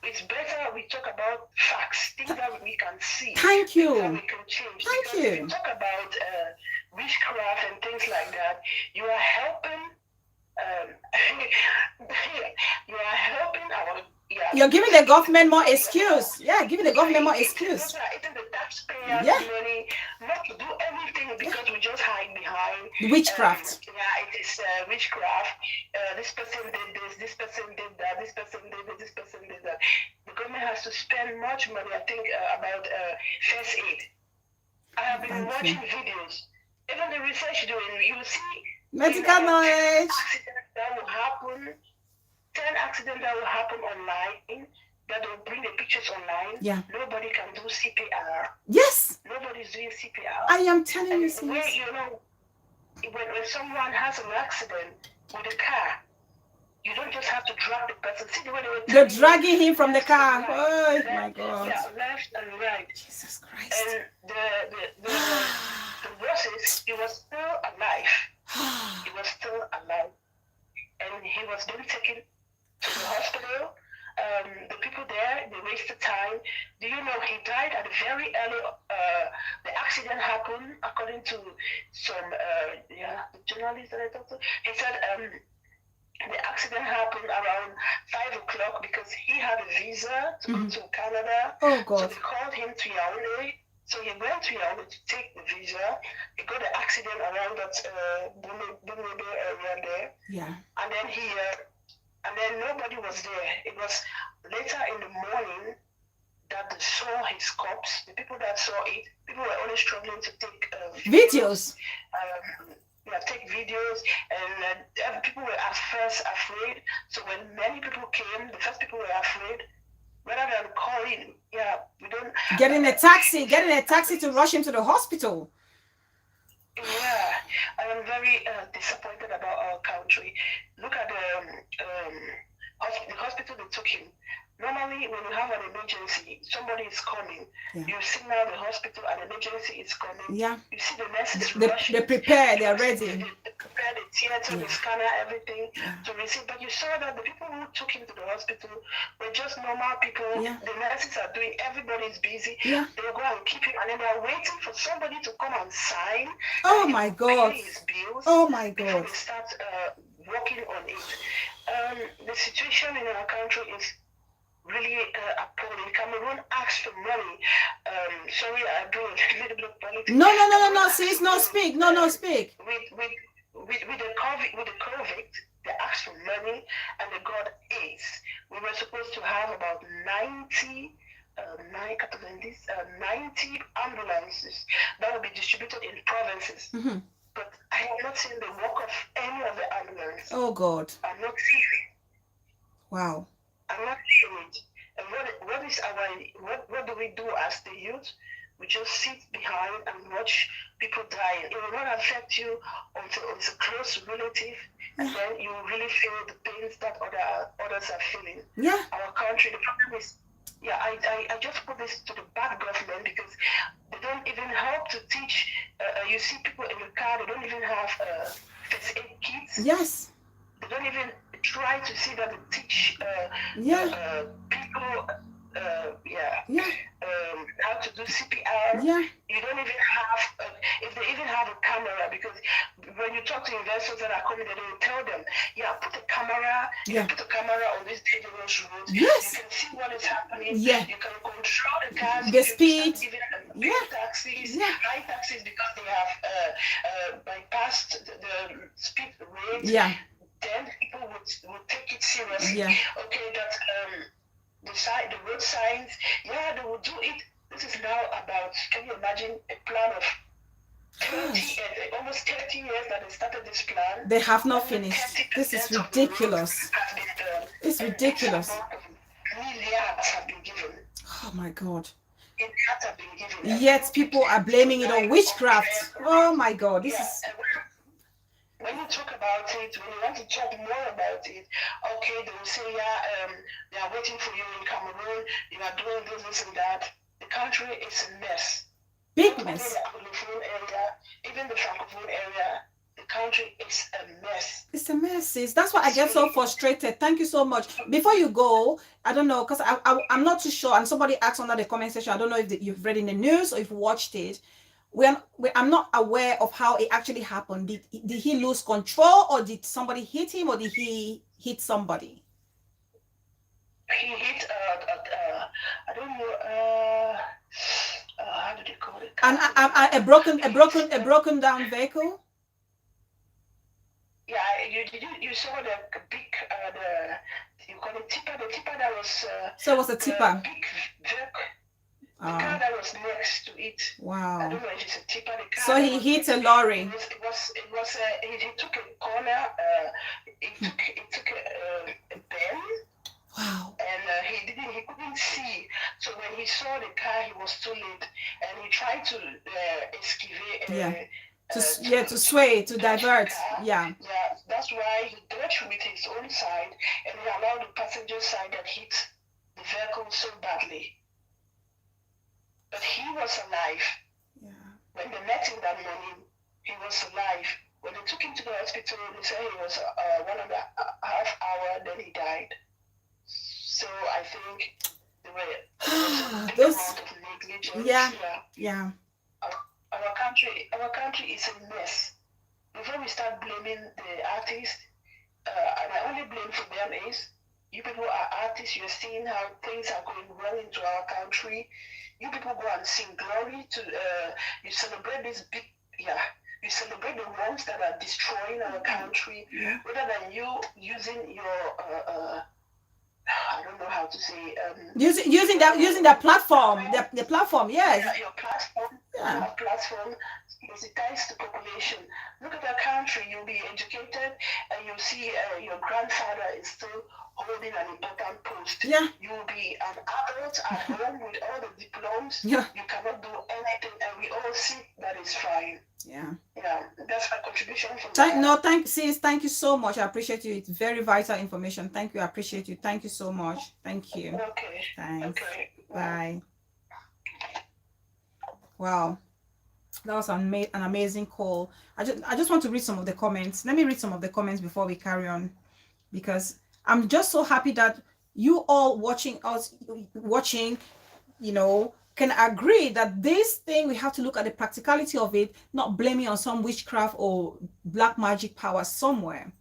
it's better we talk about facts, things that we can see. Thank you. That we can change. Thank you. If you talk about witchcraft and things like that, you are helping. You are helping our. You're giving the government more excuse. Yeah, giving the government more excuse. It's the taxpayers' money, not to do anything, because we just hide behind witchcraft. It is witchcraft. This person did this. This person did that. This person did this. This person did that. The government has to spend much money. I think about first aid. I have been watching videos. Even the research doing, you see medical knowledge. Accidents that will happen. 10 accidents that will happen online, that will bring the pictures online. Yeah. Nobody can do CPR. Yes. Nobody's doing CPR. I am telling you, when someone has an accident with a car, You don't just have to drag the person. See the way they were They're taking dragging him from the left and car. right, Oh my left, God. yeah, left and right. Jesus Christ. And the worst is he was still alive. He was still alive, and he was being taken to the hospital. The people there, they wasted time. Do you know he died at a very early? The accident happened according to some the journalist that I talked to. He said the accident happened around 5 o'clock because he had a visa to go to Canada. Oh So God. they called him to Yaoundé. So he went to Yaoundé to take the visa. He got the accident around that Bumebe area there. Yeah. And then and then nobody was there. It was later in the morning that they saw his corpse. The people that saw it, people were only struggling to take Videos. Take videos, and people were at first afraid. So when many people came, the first people were afraid. Rather than calling, we don't... Getting a taxi to rush him to the hospital. Yeah, I am very disappointed about our country. Look at the hospital they took him. Normally, when you have an emergency, somebody is coming. Yeah. You signal the hospital, an emergency is coming. Yeah. You see the nurses rushing. They prepare. They are ready. They prepare the theater, the scanner, everything to receive. But you saw that the people who took him to the hospital were just normal people. Yeah. The nurses are doing. Everybody's busy. Yeah. They will go and keep him, and then they are waiting for somebody to come and sign. Oh my God. Pay his bills. Oh my God. Before they start working on it. The situation in our country is really appalling. Cameroon asked for money. Sorry, I'm doing a little bit of politics. No, sis, no, speak. No, speak. With the COVID, they asked for money and they got AIDS. We were supposed to have about 90 ambulances that will be distributed in provinces. Mm-hmm. But I have not seen the work of any of the ambulances. Oh God. I'm not seeing it. Wow. I'm not seeing it. And what do we do as the youth? We just sit behind and watch people dying. It will not affect you until it's a close relative, and then you really feel the pains that others are feeling. Yeah. Our country, the problem is, I just put this to the bad government because they don't even help to teach. You see people in the car, they don't even have first aid kits. Yes. They don't even try to see that they teach people how to do CPR. Yeah. You don't even have, if they even have a camera, because when you talk to investors that are coming, they will tell them, put a camera, put a camera on this dangerous road. Yes. You can see what is happening. Yeah. You can control the cars. The speed. Taxis, high taxis, because they have bypassed the speed rate. Yeah. Then people would take it seriously. Yeah. Okay, that the road signs, they will do it. This is now about, can you imagine, a plan of 20, almost 30 years that they started this plan. They have not finished. This is ridiculous. It's ridiculous. Milliards have been given. Oh my God. Milliards have been given. Yet people are blaming it on witchcraft. Oh my God. This is... When you talk about it, when you want to talk more about it, okay, they will say, they are waiting for you in Cameroon, you are doing this and that. The country is a mess. Big mess. The Anglophone area, even the Francophone area, the country is a mess. It's a mess, sis. That's why I get so frustrated. Thank you so much. Before you go, I don't know, because I'm not too sure, and somebody asked under the comment section, I don't know if you've read in the news or if you watched it. I'm not aware of how it actually happened. Did he lose control, or did somebody hit him, or did he hit somebody? He hit I don't know how do they call it? A broken down vehicle. Yeah, you saw the big you call it tipper, the tipper that was so it was a tipper. Big vehicle. The car that was next to it. Wow. I don't know if it's a tipper. The car so he hit a lorry. He took a corner. It took a bend. Wow. And he couldn't see. So when he saw the car, he was too late, and he tried to escape. to sway, to divert. Yeah. Yeah, that's why he dodged with his own side and he allowed the passenger side that hit the vehicle so badly. But he was alive. Yeah. When they met him that morning, he was alive. When they took him to the hospital, they said he was 1.5 hours, then he died. So I think there was a big amount of negligence. Yeah. Our country is a mess. Before we start blaming the artists, and I only blame for them is, you people are artists, you're seeing how things are going well into our country. You people go and sing glory to, you celebrate this big, you celebrate the ones that are destroying our country, rather than you using your, I don't know how to say, using that platform, the platform, yes. Yeah, your platform, your platform sensitize the population. Look at our country, you'll be educated and you'll see your grandfather is still holding an important post. Yeah. You'll be an adult at home with all the diplomas. Yeah. You cannot do anything and we all see that is fine. Yeah. Yeah, that's my contribution from thank you so much. I appreciate you. It's very vital information. Thank you. I appreciate you. Thank you so much. Thank you. Okay. Thanks. Okay. Bye. Wow. That was an amazing call. I just want to read some of the comments. Let me read some of the comments before we carry on, because I'm just so happy that you all watching, can agree that this thing, we have to look at the practicality of it, not blaming on some witchcraft or black magic power somewhere.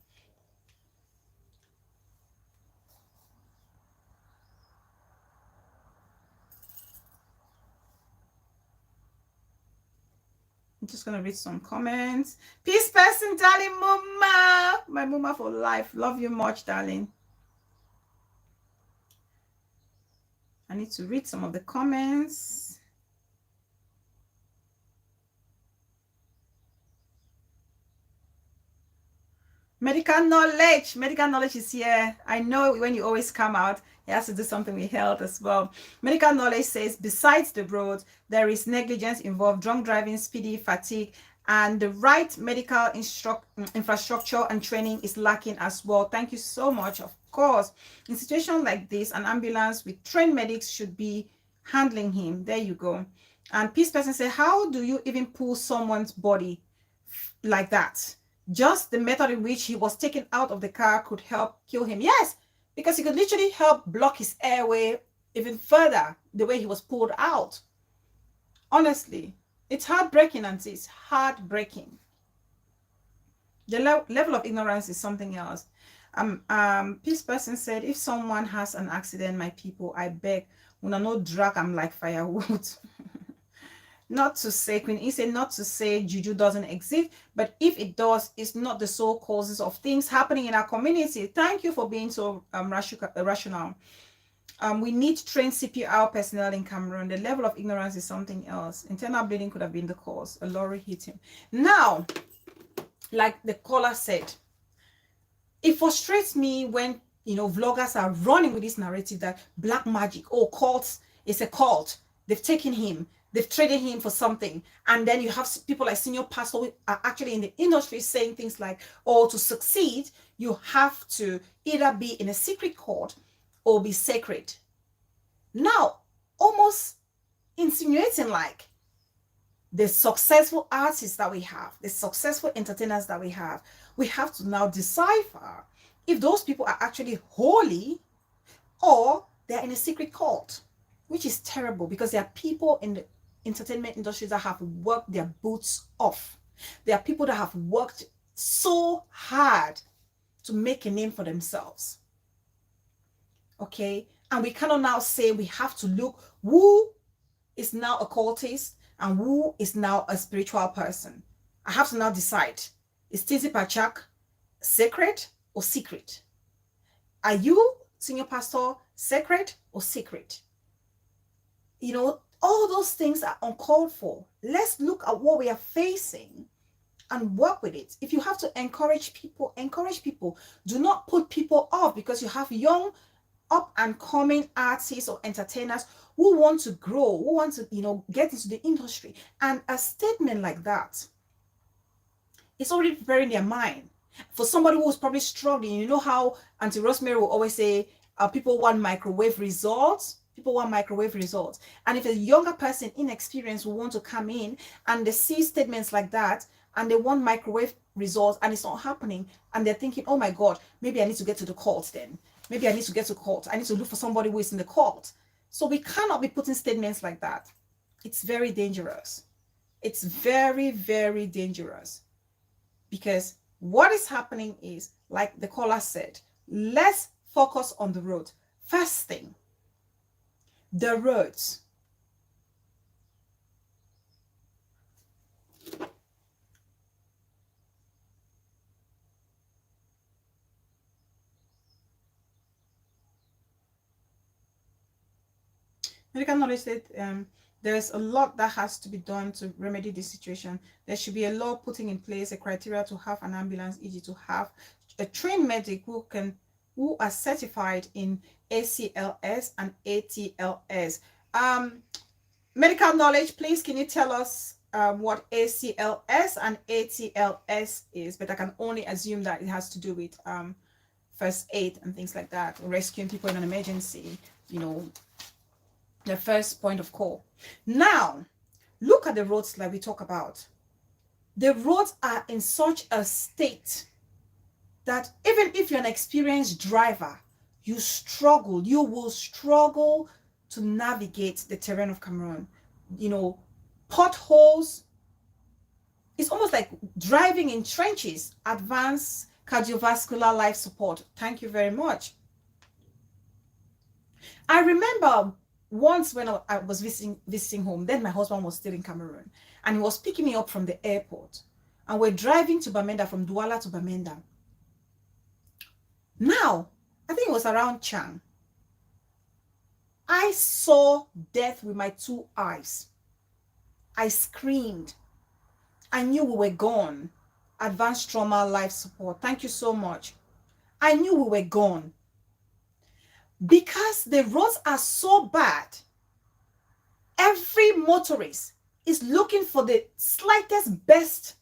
I'm just gonna read some comments. Peace person, darling mama. My mama for life. Love you much, darling. I need to read some of the comments. Medical knowledge is here. I know when you always come out, it has to do something with health as well. Medical knowledge says, besides the road, there is negligence involved, drunk driving, speedy, fatigue, and the right medical infrastructure and training is lacking as well. Thank you so much. Of course, in situations like this, an ambulance with trained medics should be handling him. There you go. And peace person said, how do you even pull someone's body like that? Just the method in which he was taken out of the car could help kill him. Yes, because he could literally help block his airway even further, the way he was pulled out. Honestly, it's heartbreaking, and it's heartbreaking. The level of ignorance is something else. Peace person said, if someone has an accident, my people, I beg, when I no drag, I'm like firewood. Not to say, Queen E said, not to say juju doesn't exist, but if it does, it's not the sole causes of things happening in our community. Thank you for being so rational. We need trained CPR personnel in Cameroon. The level of ignorance is something else. Internal bleeding could have been the cause. A lorry hit him. Now, like the caller said, it frustrates me when, vloggers are running with this narrative that black magic, cults, it's a cult. They've taken him. They've traded him for something. And then you have people like senior pastor who are actually in the industry saying things like, to succeed, you have to either be in a secret court or be sacred. Now, almost insinuating like the successful artists that we have, the successful entertainers that we have to now decipher if those people are actually holy or they're in a secret cult, which is terrible, because there are people in the entertainment industry that have worked their boots off. There are people that have worked so hard to make a name for themselves. Okay, and we cannot now say we have to look who is now a cultist and who is now a spiritual person. I have to now decide, is Tizi Pachak sacred or secret? Are you, senior pastor, sacred or secret? All those things are uncalled for. Let's look at what we are facing and work with it. If you have to encourage people, encourage people. Do not put people off because you have young, up and coming artists or entertainers who want to grow, who want to, get into the industry. And a statement like that It's already preparing their mind. For somebody who's probably struggling, you know how Auntie Rosemary will always say, people want microwave results. People want microwave results. And if a younger person, inexperienced, will want to come in and they see statements like that and they want microwave results and it's not happening, and they're thinking, oh my God, maybe I need to get to the court then. Maybe I need to get to court. I need to look for somebody who is in the court. So we cannot be putting statements like that. It's very dangerous. It's very, very dangerous. Because what is happening is, like the caller said, let's focus on the road. First thing, the roads. Medical knowledge said there's a lot that has to be done to remedy this situation. There should be a law putting in place a criteria to have an ambulance, e.g. to have a trained medic who are certified in ACLS and ATLS. Medical knowledge, please, can you tell us what ACLS and ATLS is? But I can only assume that it has to do with first aid and things like that, rescuing people in an emergency, you know, the first point of call. Now, look at the roads like we talk about. The roads are in such a state that even if you're an experienced driver, you will struggle to navigate the terrain of Cameroon. You know, potholes. It's almost like driving in trenches. Advanced cardiovascular life support. Thank you very much. I remember once when I was visiting home, then my husband was still in Cameroon, and he was picking me up from the airport, and we're driving to Bamenda, from Douala to Bamenda. Now, I think it was around Chang. I saw death with my 2 eyes. I screamed. I knew we were gone. Advanced trauma life support. Thank you so much. I knew we were gone. Because the roads are so bad, every motorist is looking for the slightest best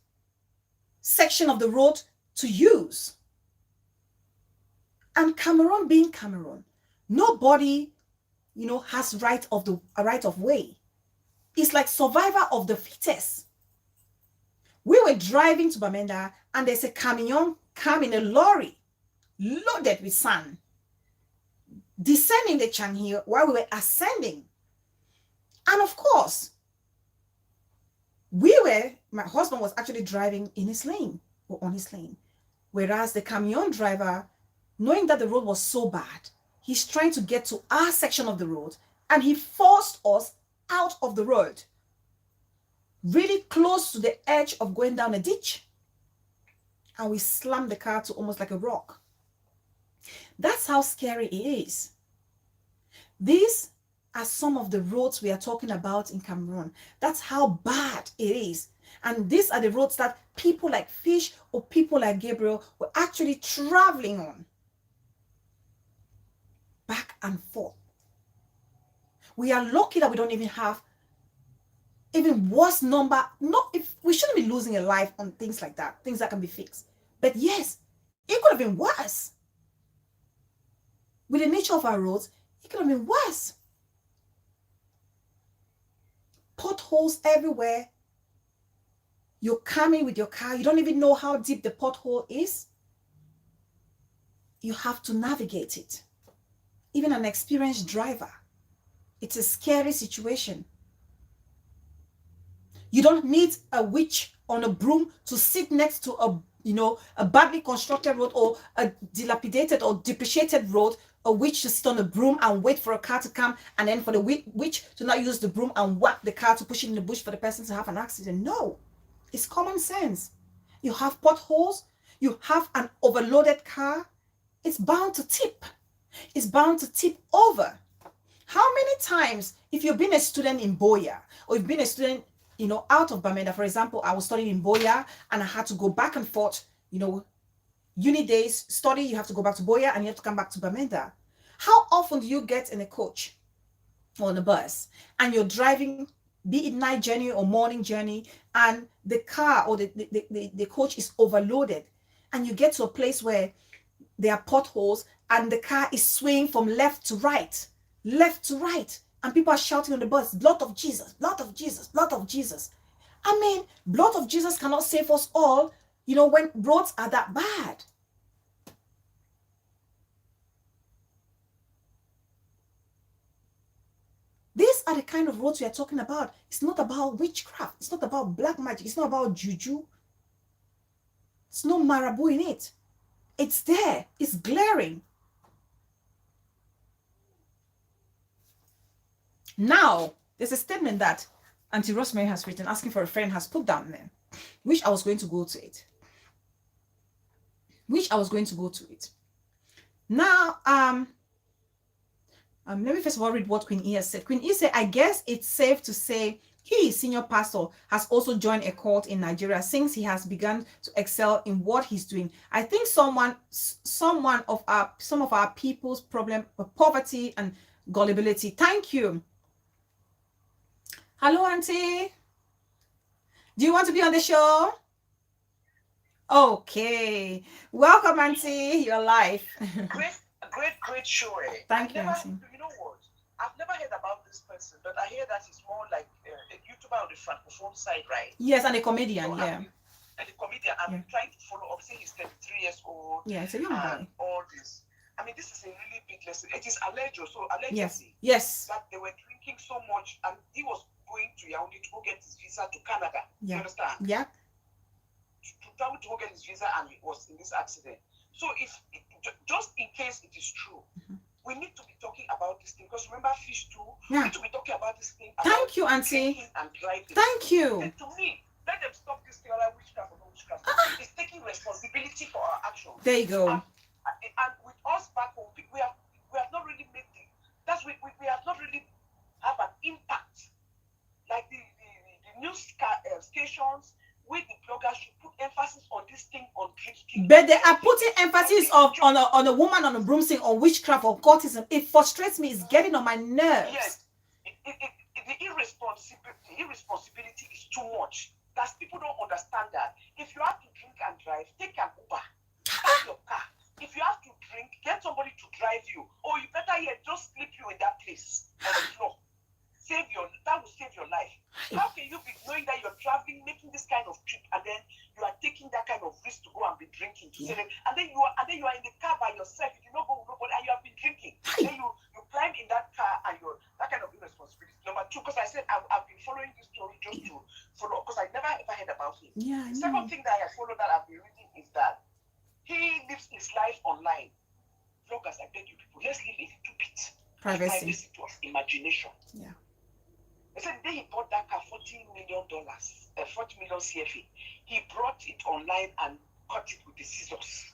section of the road to use. And Cameroon being Cameroon, nobody, you know, has a right of way. It's like survivor of the fittest. We were driving to Bamenda and there's a camion come in a lorry loaded with sand, descending the Chang Hill while we were ascending. And of course, my husband was actually driving in his lane or on his lane. Whereas the camion driver, knowing that the road was so bad, he's trying to get to our section of the road and he forced us out of the road, really close to the edge of going down a ditch. And we slammed the car to almost like a rock. That's how scary it is. These are some of the roads we are talking about in Cameroon. That's how bad it is. And these are the roads that people like Fish or people like Gabriel were actually traveling on. Back and forth. We are lucky that we don't even have even worse number. We shouldn't be losing a life on things like that, things that can be fixed. But yes, it could have been worse. With the nature of our roads, it could have been worse. Potholes everywhere. You're coming with your car, you don't even know how deep the pothole is. You have to navigate it. Even an experienced driver, it's a scary situation. You don't need a witch on a broom to sit next to a badly constructed road or a dilapidated or depreciated road, a witch to sit on a broom and wait for a car to come, and then for the witch to not use the broom and whack the car to push it in the bush for the person to have an accident. No, it's common sense. You have potholes, you have an overloaded car, it's bound to tip. It's bound to tip over. How many times, if you've been a student in Boya, or you've been a student, out of Bamenda, for example, I was studying in Boya and I had to go back and forth, uni days, study, you have to go back to Boya and you have to come back to Bamenda. How often do you get in a coach or on a bus and you're driving be it night journey or morning journey, and the car or the coach is overloaded, and you get to a place where there are potholes and the car is swaying from left to right, and people are shouting on the bus, blood of Jesus, blood of Jesus, blood of Jesus. I mean, blood of Jesus cannot save us all, you know, when roads are that bad. These are the kind of roads we are talking about. It's not about witchcraft. It's not about black magic. It's not about juju. It's no marabou in it. It's there. It's glaring. Now, there's a statement that Auntie Rosemary has written, asking for a friend, has put down there, which I was going to go to it. Now, let me first of all read what Queen E has said. Queen E said, I guess it's safe to say he, senior pastor, has also joined a cult in Nigeria since he has begun to excel in what he's doing. I think some of our people's problem, poverty and gullibility. Thank you. Hello, Auntie. Do you want to be on the show? Okay. Welcome, Auntie. You're live. Great show. Thank you, Auntie. You know what? I've never heard about this person, but I hear that he's more like a YouTuber on the francophone side, right? Yes, and a comedian, so yeah. And a comedian. I'm trying to follow up. Say he's 33 years old. Yeah, it's a young boy. All this. I mean, this is a really big lesson. It is alleged, so allegedly. Yes. That they were drinking so much, and he was going to Yaoundé to go get his visa to Canada. Yeah. You understand? Yeah. To travel to go get his visa, and he was in this accident. So just in case it is true, we need to be talking about this thing, because remember fish too. We need to be talking about this thing. Thank you, Auntie. And driving. Thank you. And to me, let them stop this thing like witchcraft or no witchcraft. It's taking responsibility for our actions. There you go. And with us back home, we have not really made the we have not really have an impact like the news stations. With the bloggers should put emphasis on this thing on drinking. But they are putting emphasis on a woman on a broomstick, on witchcraft or cultism. It frustrates me. It's getting on my nerves. Yes. The irresponsibility is too much. That people don't understand that. If you have to drink and drive, take an Uber. Take your car. If you have to drink, get somebody to drive you. Or you better yet just sleep you in that place on the floor. That will save your life. How can you be knowing that you're traveling, making this kind of trip, and then you are taking that kind of risk to go and be drinking, and then you are in the car by yourself, you don't go with nobody, and you have been drinking. Then you climb in that car, and you're that kind of irresponsibility. Number two, because I said I've been following this story just to follow, because I never ever heard about him. Yeah. The second thing that I follow that I've been reading is that he lives his life online. Vloggers, I beg you people, let's live a little bit. Privacy to us, imagination. Yeah. I said the day he bought that car, $40 million, 40 million CFA. He brought it online and cut it with the scissors.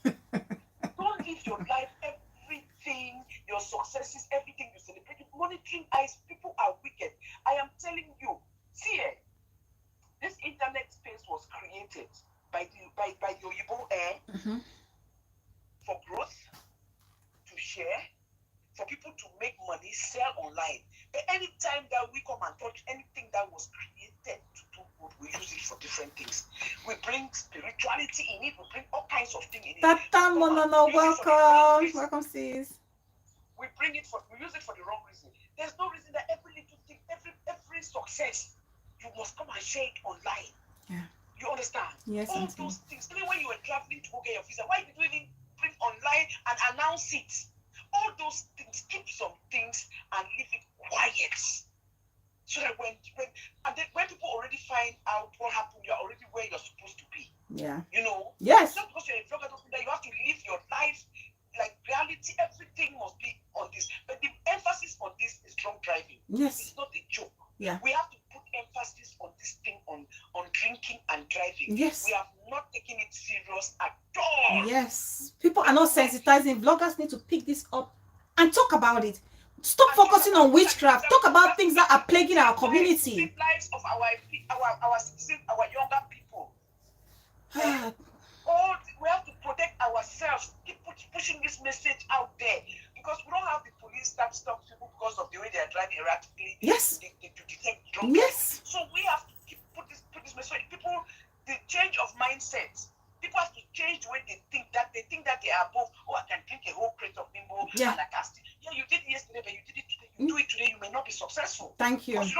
Don't live your life, everything, your successes, everything you celebrate. Monitoring eyes, people are wicked. I am telling you. See, this internet space was created by the Oyibo for growth, to share, for people to make money, sell online. But anytime that we come and touch anything that was created to do good, we use it for different things. We bring spirituality in it, we bring all kinds of things in it. Welcome, sis. We use it for the wrong reason. There's no reason that every little thing, every success, you must come and share it online. Yeah. You understand? Yes. All those things. Even when you were traveling to go get your visa, why did you even bring online and announce it? All those things, keep some things and leave it quiet. So that when people already find out what happened, you're already where you're supposed to be. Yeah. You know? Yes. Not because you're a vlogger, that you have to live your life like reality. Everything must be on this. But the emphasis on this is drunk driving. Yes. It's not a joke. Yeah. We have to put emphasis on this thing on drinking and driving. Yes. We have not taken it serious at all. Yes. People are not sensitizing. Vloggers need to pick this up and talk about it. Stop focusing on witchcraft. Talk about things that are plaguing our community. Lives of our citizens, our younger people. We have to protect ourselves. Keep pushing this message out there, because we don't have the police that stops people because of the way they are driving erratically. Yes. To detect drunk above. Oh, I can drink a whole crate of bimbo. Yeah. And I can still. Yeah, you did it yesterday, but you did it today. You do it today, you may not be successful. Thank you. Because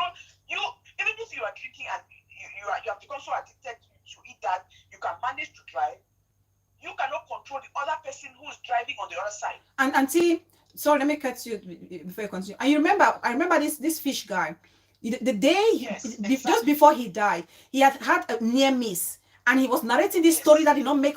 you even if you are drinking and you have become so addicted to eat that you can manage to drive, you cannot control the other person who is driving on the other side. And auntie, sorry, let me cut you before you continue. And I remember this fish guy. The day, Yes, just before he died, he had a near miss. And he was narrating this story that did not make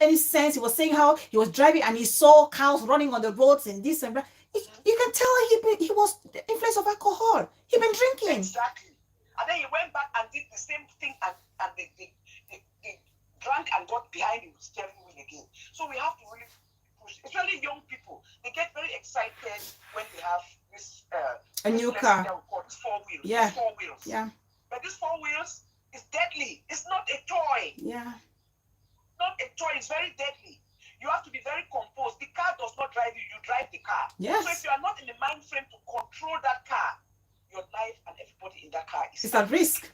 any sense. He was saying how he was driving and he saw cows running on the roads and this and that. You can tell he was the influence of alcohol. He'd been drinking. Exactly. And then he went back and did the same thing and they drank and got behind him steering wheel again. So we have to really push, especially young people. They get very excited when they have this a new car. That we call this 4 wheels. Yeah. 4 wheels. Yeah. But this 4 wheels is deadly. It's not a toy. Yeah. Not a toy. It's very deadly. You have to be very composed. The car does not drive you. You drive the car. Yes. So if you are not in the mind frame to control that car, your life and everybody in that car is at risk.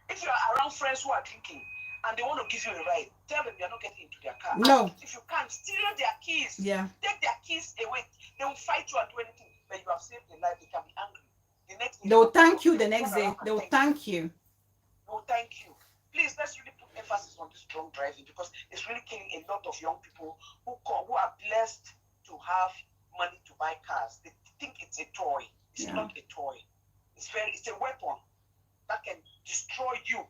If you are around friends who are drinking and they want to give you a ride, tell them you're not getting into their car. No. And if you can't, steal their keys. Yeah. Take their keys away. They will fight you and do anything. But you have saved their life. They can be angry. The next day, they will thank you the next day. They will thank you. Oh, thank you. Please, let's really put emphasis on this drunk driving because it's really killing a lot of young people who are blessed to have money to buy cars. They think it's a toy. It's not a toy. It's a weapon that can destroy you.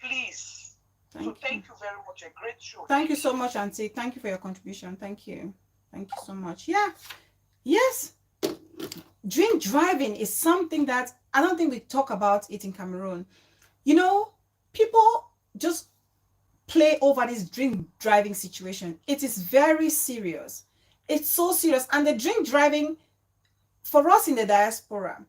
Please. Thank you very much. A great show. Thank you so much, Auntie. Thank you for your contribution. Thank you. Thank you so much. Yeah. Yes. Drink driving is something that I don't think we talk about it in Cameroon. You know, people just play over this drink driving situation. It is very serious. It's so serious. And the drink driving, for us in the diaspora,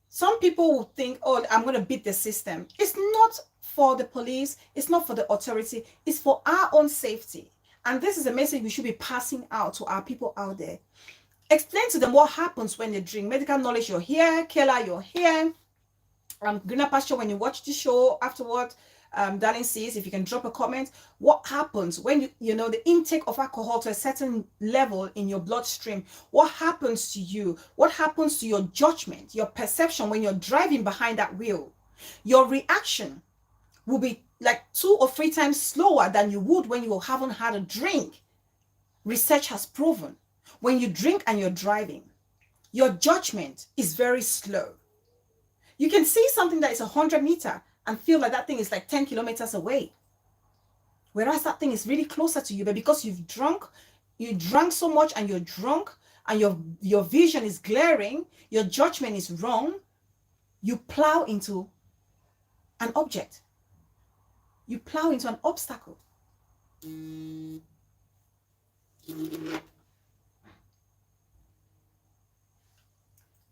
some people will think, oh, I'm going to beat the system. It's not for the police. It's not for the authority. It's for our own safety. And this is a message we should be passing out to our people out there. Explain to them what happens when they drink. Medical knowledge, you're here. Kayla, you're here. Greener Pasture, when you watch the show afterward, Darling says, if you can drop a comment, what happens when you know the intake of alcohol to a certain level in your bloodstream? What happens to you? What happens to your judgment, your perception when you're driving behind that wheel? Your reaction will be like 2 or 3 times slower than you would when you haven't had a drink. Research has proven when you drink and you're driving, your judgment is very slow. You can see something that is 100 meters and feel like that thing is like 10 kilometers away. Whereas that thing is really closer to you, but because you drank so much and you're drunk and your vision is glaring, your judgment is wrong, you plow into an object. You plow into an obstacle.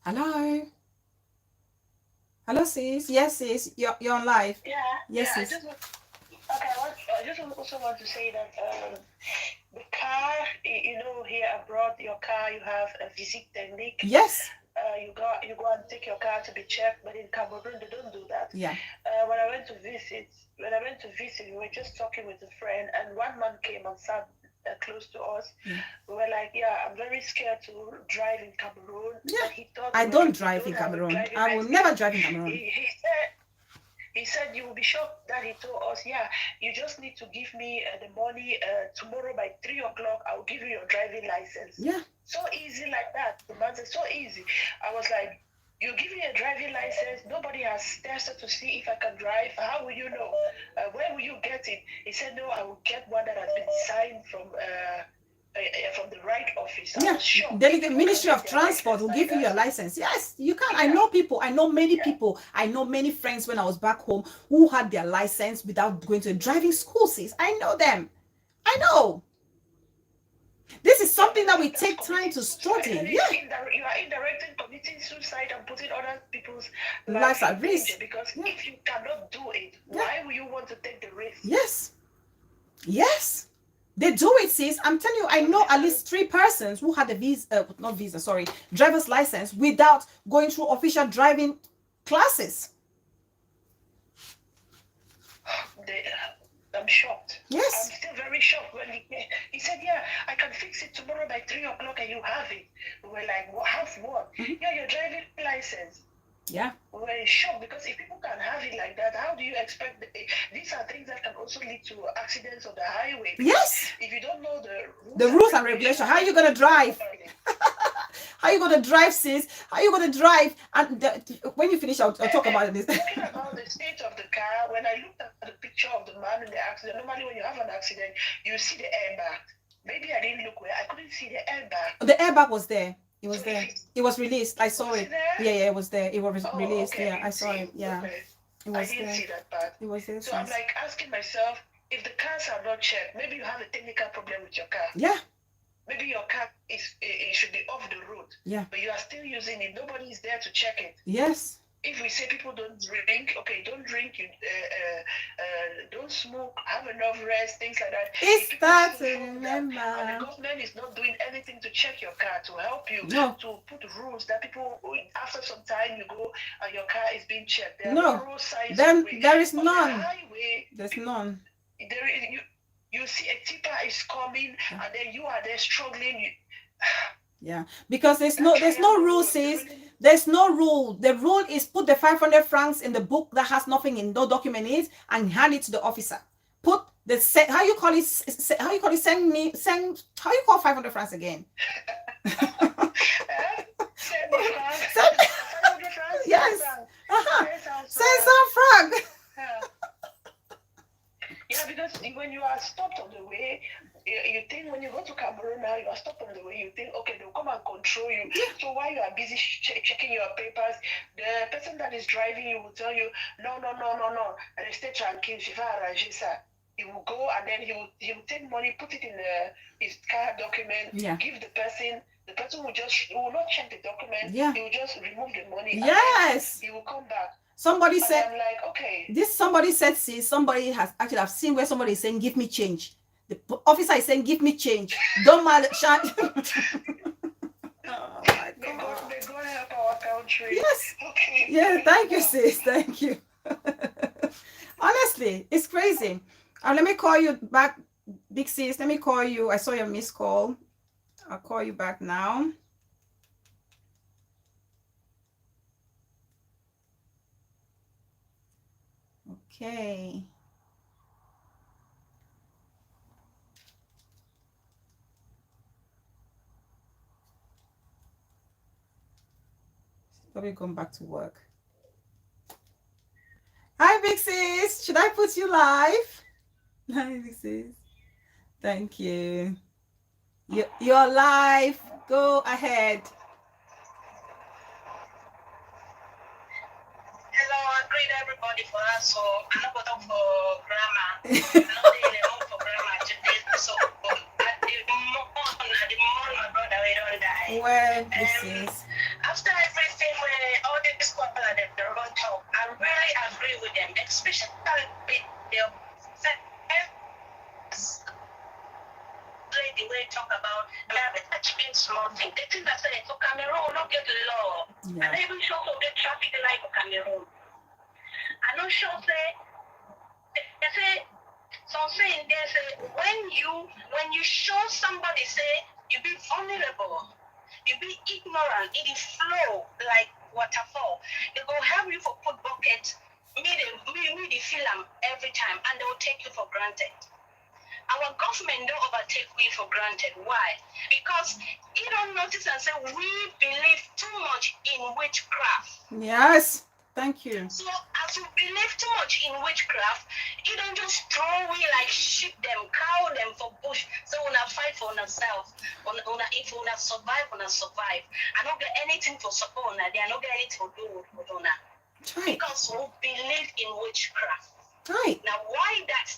Hello? Hello, sis. Yes, sis. You're on live. Yeah. Yes, yeah, sis. I just also want to say that the car, you know, here abroad, your car, you have a visit technique. Yes. You go and take your car to be checked, but in Cameroon they don't do that. Yeah. When I went to visit, we were just talking with a friend, and one man came and sat close to us. Yeah. We were like, I'm very scared to drive in Cameroon. Yeah. He thought I don't drive in Cameroon. I will never drive in Cameroon. He said you will be shocked that he told us, you just need to give me the money tomorrow by 3 o'clock. I'll give you your driving license. Yeah. So easy like that. The man said, so easy. I was like, you give me a driving license. Nobody has tested to see if I can drive. How will you know? Where will you get it? He said, no, I will get one that has been signed from the right office. Yeah, the Ministry of Transport will give you your license. Yes, you can. Yeah. I know people. I know many people. I know many friends when I was back home who had their license without going to a driving school. Sis, I know them. I know. This is something that we take time to study. Yeah. You are indirectly committing suicide and putting other people's lives at risk. Because if you cannot do it, why will you want to take the risk? Yes. Yes. They do it, sis. I'm telling you, I know at least 3 persons who had a driver's license without going through official driving classes. I'm shocked. Yes. I'm still very shocked when he said, yeah, I can fix it tomorrow by 3 o'clock and you have it. We were like, what? Have what? Yeah, your driving license. Yeah. We were shocked because if people can have it like that, how do you expect these are things that can also lead to accidents on the highway? Yes. If you don't know the rules and regulations, how are you going to drive? How are you going to drive, sis? How are you going to drive? And when you finish, I'll talk about this. Talking about the state of the car, when I looked at the picture of the man in the accident, normally when you have an accident, you see the airbag. Maybe I didn't look where I couldn't see the airbag. The airbag was there. It was there. It was released. I saw it. Yeah, it was there. It was released. Okay. Yeah, I saw it. Yeah. Okay. It was I didn't there. see that part. It was there. So I'm like asking myself, if the cars are not checked, maybe you have a technical problem with your car. Yeah. Maybe your car it should be off the road. Yeah. But you are still using it. Nobody is there to check it. Yes. If we say people don't drink, okay, don't drink, you don't smoke, have enough rest, things like that. It's that remember. And the government is not doing anything to check your car, to help you, to put rules that people, after some time you go and your car is being checked. There are no road signs. Then there is none. On the highway, there's none. You see a tipper is coming, and then you are there struggling. Yeah, because there's no rule, sis. There's no rule. The rule is put the 500 francs in the book that has nothing in, no document in it, and hand it to the officer. Put the how you call it? How you call it? How you call 500 francs again? Yes. Send some franc. Yeah, because when you are stopped on the way, you think when you go to Cameroon now, you are stopped on the way, you think, okay, they'll come and control you. So while you are busy checking your papers, the person that is driving you will tell you, no. Restez tranquille, je vais arranger ça. He will go and then he will take money, put it in his car document, give the person will not check the document, he will just remove the money. Yes. He will come back. Somebody said, I'm like, okay. Somebody said, see, somebody has actually, I've seen where somebody is saying, give me change. The officer is saying, give me change. Don't mind. Oh my God. They're going to help our country. Yes. Okay. Yeah, thank you, sis. Thank you. Honestly, it's crazy. Let me call you back, big sis. Let me call you. I saw your missed call. I'll call you back now. Okay. Probably going back to work. Hi, big sis. Should I put you live? Hi, big sis. Thank you. You're live. Go ahead. Hello, I greet everybody for us. So I'm not going for grammar. Not really for grammar today. So at the moment, my brother we don't die. Well, this is. After everything, all these people that they don't talk, I really agree with them, especially the way they talk about touching small things. They think that say, Cameroon not get the law. And they even show the traffic light for Cameroon. I know sure say they say something they say when you show somebody say you be vulnerable, you be ignorant, it is flow like waterfall. They go help you for put bucket, me the film every time, and they will take you for granted. Our government don't overtake we for granted. Why? Because you don't notice and say we believe too much in witchcraft. Yes. Thank you. So as you believe too much in witchcraft, you don't just throw away like sheep them, cow them for bush. So when I fight for ourselves, if we survive, survive. I don't get anything for support, they don't get anything to do with Ona. Because we believe in witchcraft. Right. Now why that?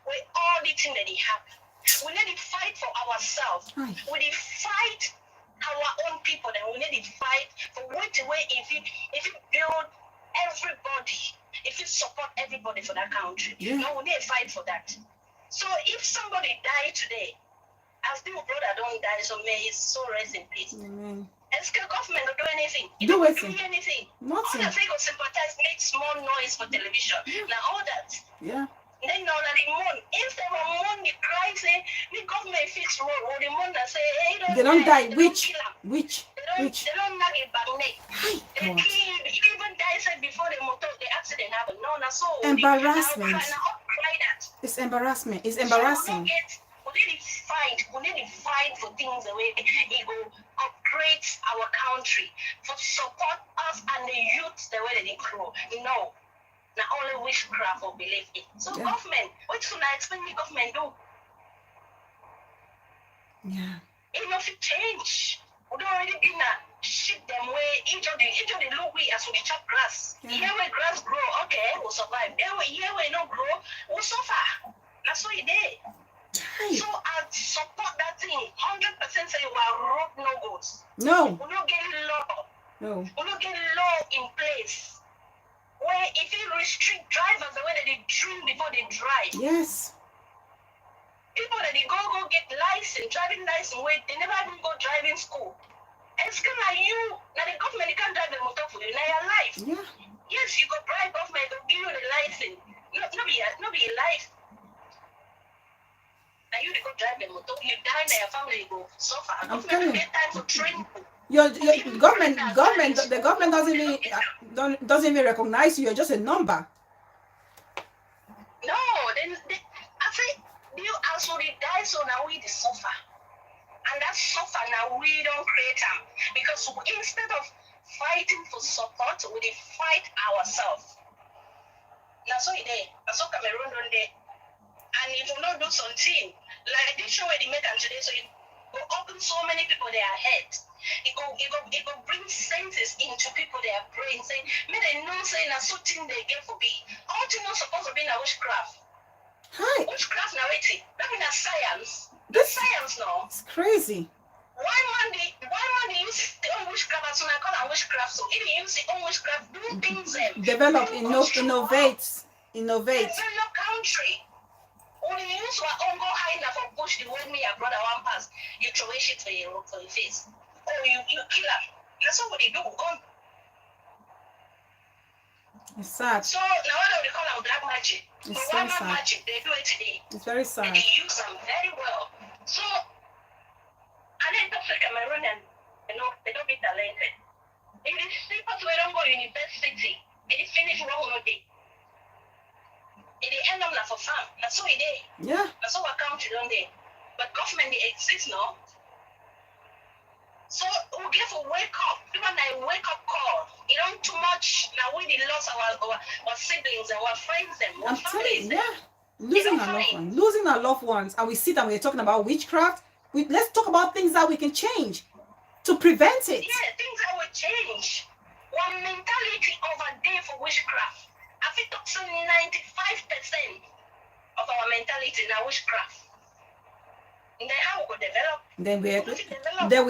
We all the thing that it happen. We need to fight for ourselves. Right. We need to fight our own people. Then we need to fight for which way if you build everybody, if you support everybody for that country. No, we need to fight for that. So if somebody died today, as the brother don't die, so may his soul rest in peace. Amen. And the government will do anything. Do anything. Do anything. Nothing. All that they go sympathize, make small noise for television. Now all that. Yeah. Then now the moon, instead of moon, the cry say, the government fix road, or the moon that say, hey, They don't die. they Which? don't kill 'em. Which? They don't knock it back neck. Hi, They God. kill, even die said before the accident happened. No, that's so Embarrassment. Now cry that. It's embarrassment. It's So embarrassing. we need to fight for things the way it will upgrade our country, for support us and the youth the way they grow. No. Now only witchcraft will believe it. So Yeah. government, what should I explain the government do? Yeah. Enough to change. We don't already been ship them way each of the look we as we chop grass. Yeah. Here where grass grow, okay, we'll survive. Here where no grow, we'll suffer. That's what it did. Hi. So I support that thing. 100% say we are road no goes. No. We don't get law. No. We don't get law in place. Where if you restrict drivers the way that they drink before they drive. Yes. People that they go get license, driving license, wait, they never even go driving school. And it's kind of like you, now the government they can't drive the motor for you, now your life. Yeah. Yes, you go bribe government to give you the license. No be a life. Now you go drive the motor, you die, now your family go suffer. I'm Government telling don't you. get time to train you. The government doesn't even recognize you. You're just a number. No, then I say you also they die, so now we the suffer. And that suffer now we don't create them. Because instead of fighting for support, we dey fight ourselves. That's what it is. That's what Cameroon done there. And if you not do something, like this show where they make them today, so it will open so many people their head. It go bring senses into people their brain, saying, may they know saying a certain they get for be. All things not supposed to be in a witchcraft. Hi. Witchcraft now waiting. That mean a science. That's science now. It's crazy. Why man they use the own witchcraft as soon as I call it witchcraft? So if you use the own witchcraft, do things Develop, innovate. Develop country. Only use what own go hide now for bush the way me your brother one pass, you throw shit for your face. Or you kill her. That's what they do. It's sad. So now what do they call them black magic? It's But so why black sad. magic? They do it today. It's very And sad. they use them very well. So and then that's like Cameroon and they don't be talented. If they see us we don't go university, they finish wrong no day. They end up for farm. That's what it is. Yeah. That's what our country don't do. But government they exist now. So we get to wake up. Even I wake up call. You don't too much. Now we did lost our siblings and our friends and our I'm telling you, families. yeah. Losing our loved ones. And we sit and we're talking about witchcraft. Let's talk about things that we can change to prevent it. Yeah, things that will change. One mentality over there for witchcraft. I think up to 95% of our mentality now witchcraft. And then how we could develop? Then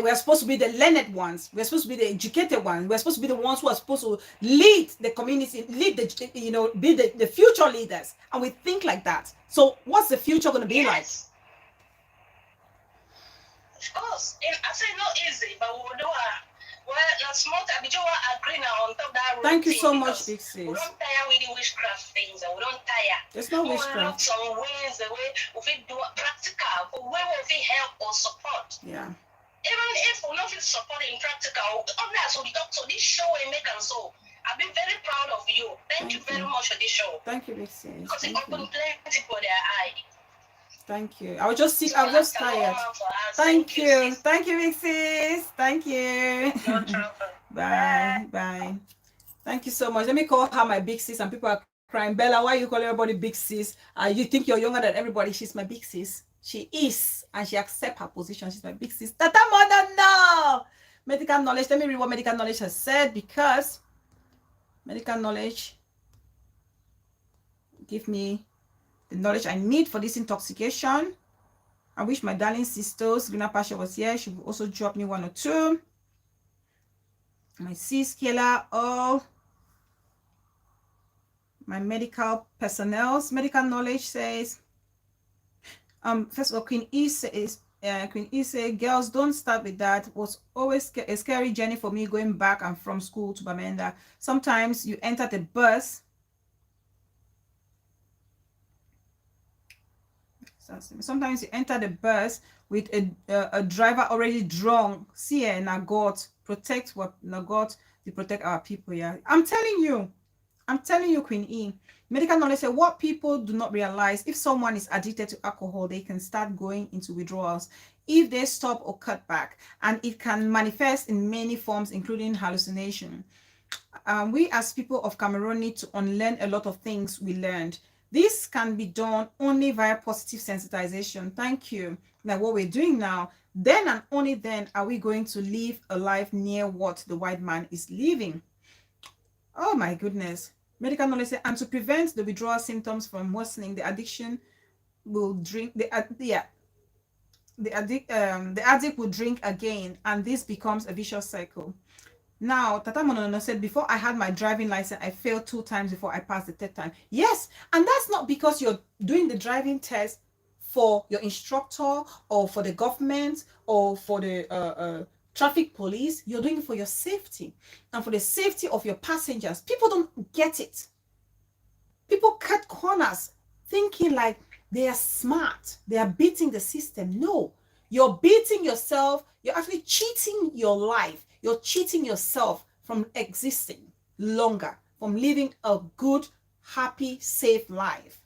we are supposed to be the learned ones. We're supposed to be the educated ones. We're supposed to be the ones who are supposed to lead the community, be the future leaders. And we think like that. So what's the future going to be like? Of course. I say not easy, but we'll do smart. I agree now on top that. Thank you so much, Big Sis. We don't tire with the witchcraft things, and we don't tire. There's no we witchcraft. Look some ways the way we do practical, the way we help or support. Yeah. Even if we don't feel support in practical, others will talk to this show and make us so. I've been very proud of you. Thank you very much for this show. Thank you, Big Sis. Because it opened plenty for their eye. Thank you. I was just sick. I was just tired. Thank you. Thank you, Big Sis. Thank you. No trouble. Bye. Bye. Thank you so much. Let me call her my big sis, and people are crying. Bella, why you call everybody big sis? You think you're younger than everybody? She's my big sis. She is, and she accepts her position. She's my big sis. Tata mother, no. Medical knowledge. Let me read what medical knowledge has said, because medical knowledge give me the knowledge I need for this intoxication. I wish my darling sisters, Greener Pasha, was here. She would also drop me 1 or 2. My sis Kayla, all my medical personnel's medical knowledge says, first of all, Queen E says, girls, don't start with that. It was always a scary journey for me going back and from school to Bamenda. Sometimes you enter the bus Sometimes you enter the bus with a driver already drunk. See, na God protect what na God to protect our people. Yeah, I'm telling you, Queen E. Medical knowledge say what people do not realize: if someone is addicted to alcohol, they can start going into withdrawals if they stop or cut back, and it can manifest in many forms, including hallucination. We as people of Cameroon need to unlearn a lot of things we learned. This can be done only via positive sensitization. Thank you. Like what we're doing now, then and only then are we going to live a life near what the white man is living. Oh my goodness. Medical knowledge say, and to prevent the withdrawal symptoms from worsening, the addiction will drink the addict will drink again, and this becomes a vicious cycle. Now, Tata Monono said, before I had my driving license, I failed 2 times before I passed the 3rd time. Yes, and that's not because you're doing the driving test for your instructor or for the government or for the traffic police. You're doing it for your safety and for the safety of your passengers. People don't get it. People cut corners thinking like they are smart. They are beating the system. No, you're beating yourself. You're actually cheating your life. You're cheating yourself from existing longer, from living a good, happy, safe life.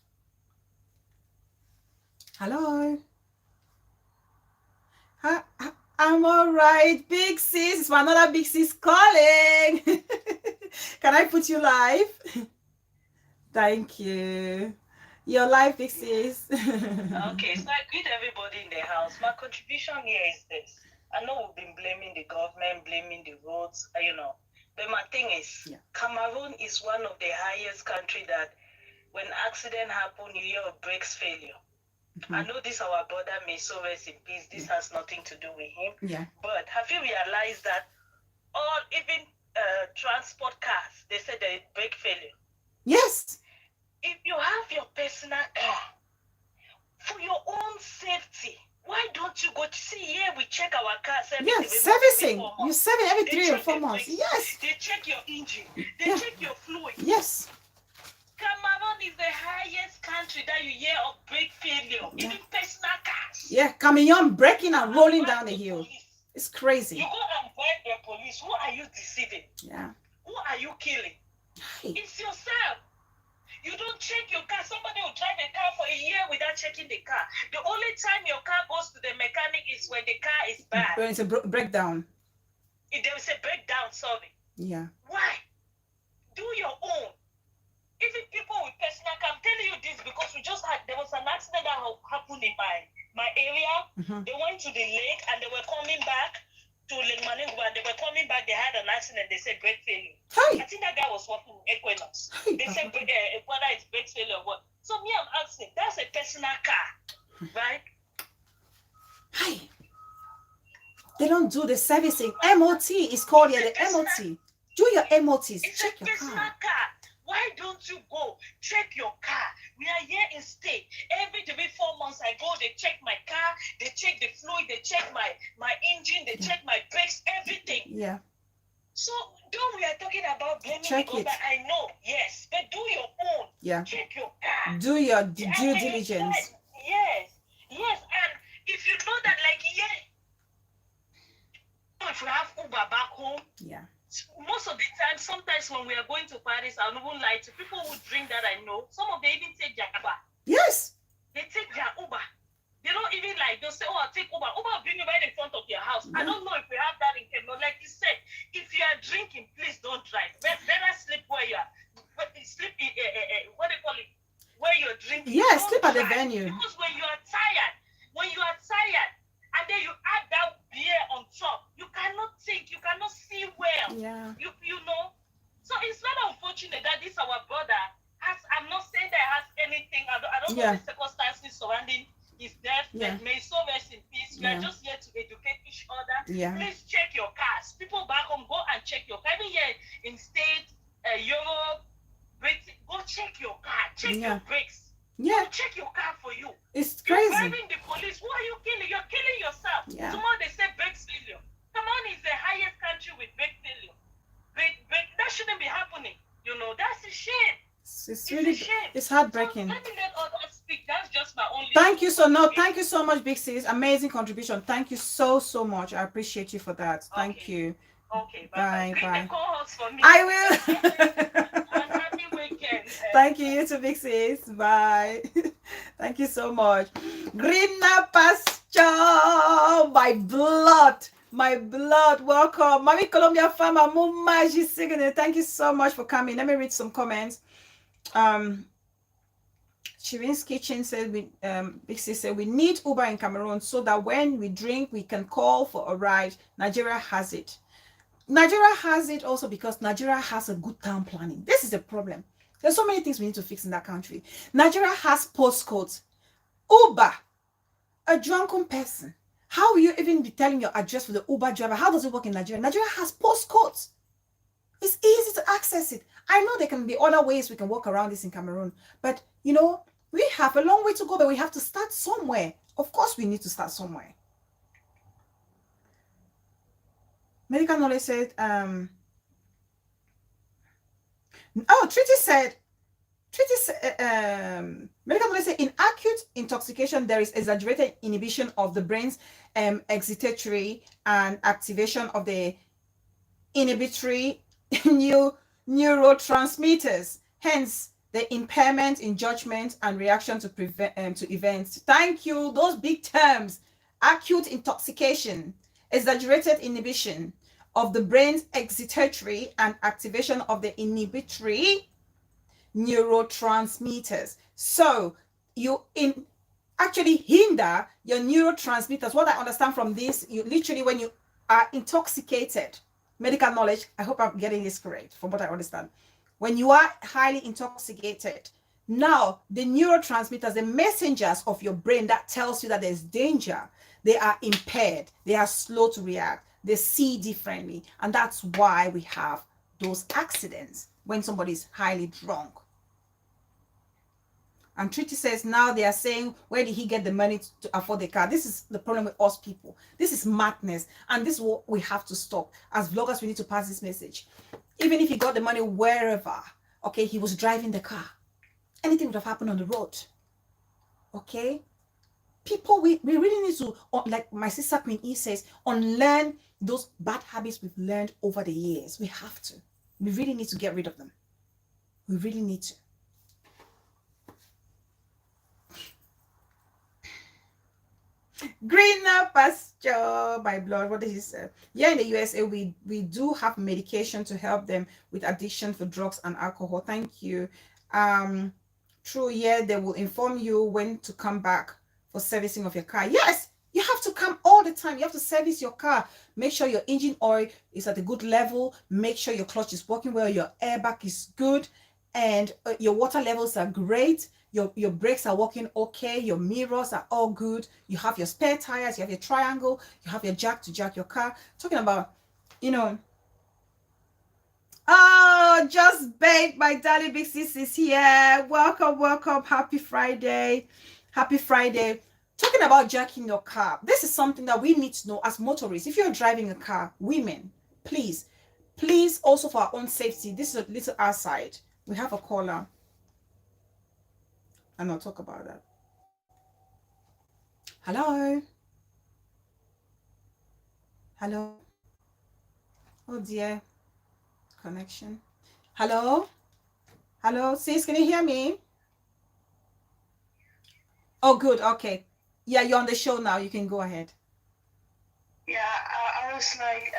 Hello. I'm all right, big sis. It's another big sis calling. Can I put you live? Thank you. Your life, big sis. Okay, so I greet everybody in the house. My contribution here is this. I know we've been blaming the government, blaming the roads, but my thing is, Cameroon is one of the highest country that when accident happen, you hear of brakes failure. I know this our brother may so rest in peace. This has nothing to do with him. Yeah. But have you realized that all even transport cars, they said they brake failure? Yes. If you have your personal car for your own safety, why don't you go to see here? We check our cars every servicing. Every 4 months. You serve it every 3 or 4 months. Yes. They check your engine. They check your fluid. Yes. Cameroon is the highest country that you hear of brake failure, even personal cars. Yeah, camion breaking and rolling down the hill. It's crazy. You go and bribe the police. Who are you deceiving? Yeah. Who are you killing? Hey. It's yourself. You don't check your car. Somebody will drive a car for a year without checking the car. The only time your car goes to the mechanic is when the car is bad. When it's a breakdown. If there is a breakdown, sorry. Yeah. Why? Do your own. Even people with personal car, I'm telling you this because there was an accident that happened in my area. They went to the lake and they were coming back to Lake Maningua. They were coming back, they had an accident, they said brake failure. Hey. I think that guy was working with Equinox. They said whether it's brake failure or what. So me, I'm asking, that's a personal car, right? Hey. They don't do the servicing. MOT is called here, the MOT. Do your MOTs. It's check a your personal car. Why don't you go check your car? We are here in state. Every 4 months I go, they check my car, they check the fluid, they check my engine, they check my brakes, everything. Yeah. So though we are talking about blaming check the government, I know, yes, but do your own. Yeah. Check your car. Do your due diligence. Yes. And if you know that, like, if you have Uber back home, most of the time, sometimes when we are going to Paris, I won't lie to people who drink that I know. Some of them even take their Uber. Yes. They take their Uber. They don't even they'll say, I'll take Uber. Uber will bring you right in front of your house. I don't know if we have that in Cameroon. Like you said, if you are drinking, please don't drive. Better sleep where you are. Sleep in, what do you call it? Where you're drinking. Yeah, sleep at the venue. Because when you are tired, and then you add that beer on top, you cannot think, you cannot see well. Yeah. You know. So it's not unfortunate that this our brother has. I'm not saying that has anything. I don't know the circumstances surrounding his death. But may so rest in peace. We are just here to educate each other. Yeah. Please check your cars. People back home, go and check your car. Even here in state, Europe, Britain, go check your car. Check your brakes. Yeah. Check your car for you. It's crazy. You're driving the police. Who are you killing? You're killing yourself. Yeah. Tomorrow they say brake failure. Cameroon is the highest country with brake failure. That shouldn't be happening. That's a shame. It's really a shame. It's heartbreaking. So let me let others speak. That's just my only. Thank you thank you so much, Big Sis. Amazing contribution. Thank you so much. I appreciate you for that. Thank you. Okay, bye. Greet the co-host for me. I will. And happy weekend. Thank you, you too, Big Sis. Bye. Thank you so much. Greener pasture, my blood. My blood, welcome. Mami Colombia Farmer, Mumaji Sigene. Thank you so much for coming. Let me read some comments. Shirin's Kitchen said, Big Sis said, we need Uber in Cameroon so that when we drink, we can call for a ride. Nigeria has it. Nigeria has it also because Nigeria has a good town planning. This is a problem. There's so many things we need to fix in that country. Nigeria has postcodes. Uber, a drunken person. How will you even be telling your address for the Uber driver? How does it work in Nigeria? Nigeria has postcodes. It's easy to access it. I know there can be other ways we can work around this in Cameroon, but you know, we have a long way to go, but we have to start somewhere. Of course, we need to start somewhere. Medical knowledge said, medical knowledge said, in acute intoxication, there is exaggerated inhibition of the brain's excitatory and activation of the inhibitory neurotransmitters, hence the impairment in judgment and reaction to events. Thank you. Those big terms: acute intoxication, exaggerated inhibition of the brain's excitatory and activation of the inhibitory neurotransmitters. So you actually hinder your neurotransmitters. What I understand from this, you literally, when you are intoxicated, medical knowledge, I hope I'm getting this correct from what I understand. When you are highly intoxicated, now the neurotransmitters, the messengers of your brain that tells you that there's danger, they are impaired. They are slow to react. They see differently. And that's why we have those accidents when somebody is highly drunk. And Treaty says, now they are saying, where did he get the money to afford the car? This is the problem with us people. This is madness. And this is what we have to stop. As vloggers, we need to pass this message. Even if he got the money wherever, okay, he was driving the car, anything would have happened on the road. Okay? People, we really need to, like my sister Queen E says, unlearn those bad habits we've learned over the years. We have to. We really need to get rid of them. We really need to. Greener pasture, my blood. What did he say? Yeah, in the USA, we do have medication to help them with addiction for drugs and alcohol. Thank you. True, yeah, they will inform you when to come back for servicing of your car. Yes, you have to come all the time. You have to service your car. Make sure your engine oil is at a good level. Make sure your clutch is working well. Your airbag is good. And your water levels are great. Your brakes are working okay. Your mirrors are all good. You have your spare tires. You have your triangle. You have your jack to jack your car. Talking about, you know. Oh, just baked. My darling Big Sis is here. Welcome, welcome. Happy Friday. Happy Friday. Talking about jacking your car. This is something that we need to know as motorists. If you're driving a car, women, please also for our own safety. This is a little outside. We have a caller. And I'll talk about that. Hello. Hello. Oh dear. Connection. Hello. Hello. Sis, can you hear me? Oh, good. Okay. Yeah, you're on the show now. You can go ahead. Yeah, I was like,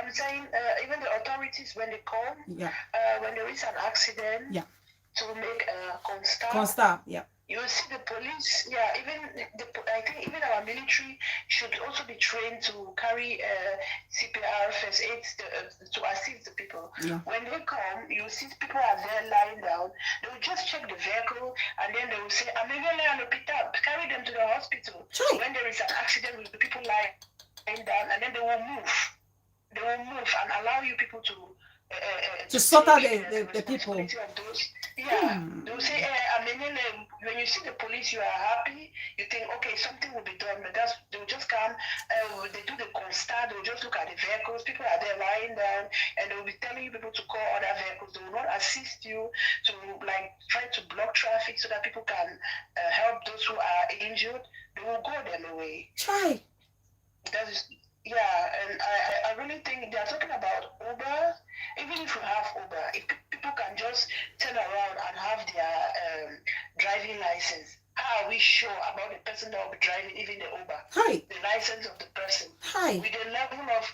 I'm saying, even the authorities, when they come, when there is an accident, to make a constat. Yeah. You will see the police, even I think even our military should also be trained to carry CPR, first aid to assist the people. Yeah. When they come, you see people are there lying down. They will just check the vehicle and then they will say, carry them to the hospital. Sure. When there is an accident with the people lying down, and then they will move. They will move and allow you people to sort out the people. They'll say, when you see the police, you are happy. You think, okay, something will be done. But they'll just come. They do the constat. They'll just look at the vehicles. People are there lying down, and they'll be telling you people to call other vehicles. They will not assist you to like try to block traffic so that people can help those who are injured, they will go them away. Try. That is, yeah, and I really think they are talking about Uber. Even if you have Uber, if people can just turn around and have their driving license, how are we sure about the person that will be driving even the Uber? Hi. The license of the person. Hi. With the level of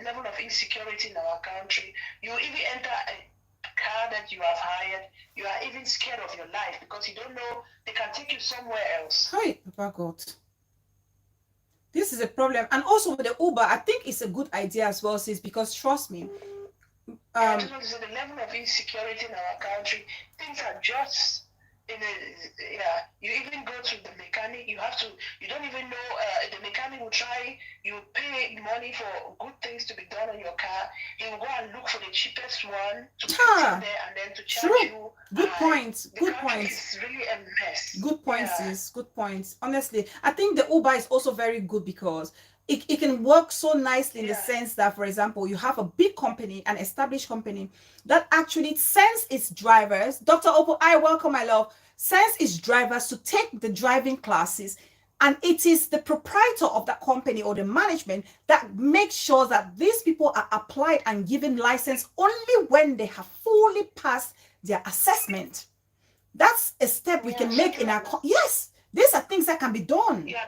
level of insecurity in our country, you even enter a car that you have hired, you are even scared of your life because you don't know they can take you somewhere else. Hi, Papa God. This is a problem. And also with the Uber, I think it's a good idea as well, sis, because trust me. I just want to say the level of insecurity in our country, things are just you even go to the mechanic, you don't even know, the mechanic will try, you pay money for good things to be done on your car, he will go and look for the cheapest one to put in there and then to charge you. Good point. Good point. It's really a mess. Good point, sis. Good point. Honestly, I think the Uber is also very good because it can work so nicely in the sense that, for example, you have a big company, an established company that actually sends its drivers. Dr. Opal, I welcome my love, sends its drivers to take the driving classes, and it is the proprietor of that company or the management that makes sure that these people are applied and given license only when they have fully passed their assessment. That's a step we can make in our yes, these are things that can be done. Yeah,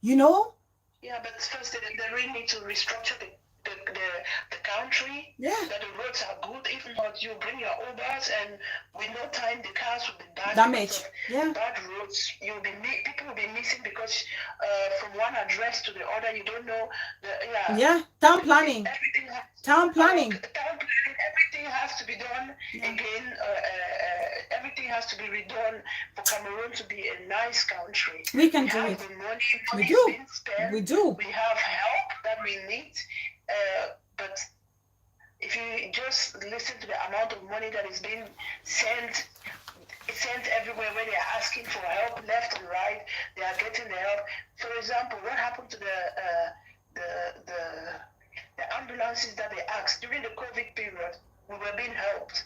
you know. Yeah, but first they really need to restructure the country. Yeah. That the roads are good. If not, you bring your Ubers, and with no time the cars will be bad. Damaged. Yeah. Bad roads. People will be missing because from one address to the other, you don't know. Town planning. Town planning. Everything has to be done again. Everything has to be redone for Cameroon to be a nice country. We can do it. We do. We do. We have help that we need. But if you just listen to the amount of money that is being sent everywhere where they are asking for help left and right, they are getting the help. For example, what happened to the ambulances that they asked during the COVID period? We were being helped.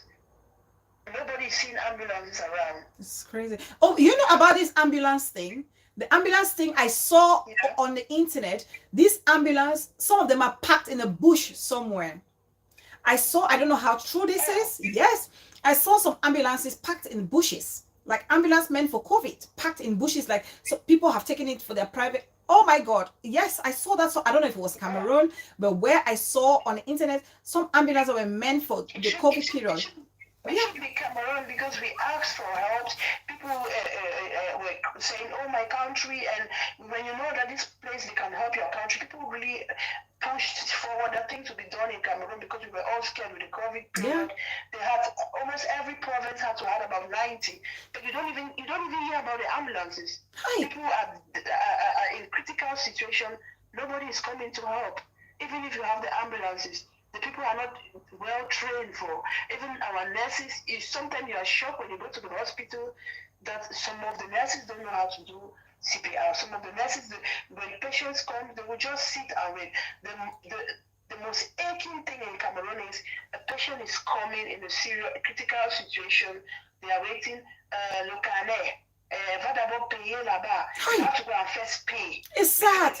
Nobody's seen ambulances around. It's crazy. Oh, you know about this ambulance thing? The ambulance thing I saw on the internet, this ambulance, some of them are packed in a bush somewhere. I don't know how true this is. Yes, I saw some ambulances packed in bushes, like ambulance meant for COVID, packed in bushes, like so people have taken it for their private. Oh my God. Yes, I saw that. So I don't know if it was Cameroon, but where I saw on the internet, some ambulances were meant for the COVID period. It should be Cameroon because we asked for help. People were saying, "Oh, my country," and when you know that this place they can help your country, people really pushed forward that thing to be done in Cameroon because we were all scared with the COVID period. They had almost every province had to have about 90, but you don't even hear about the ambulances. People are in critical situation. Nobody is coming to help, even if you have the ambulances. The people are not well trained for. Even our nurses, sometimes you are shocked when you go to the hospital that some of the nurses don't know how to do CPR. Some of the nurses, when patients come, they will just sit and wait. The most aching thing in Cameroon is a patient is coming in a serious, critical situation. They are waiting. Va d'abord payer là-bas. You have to go and first pay. It's sad.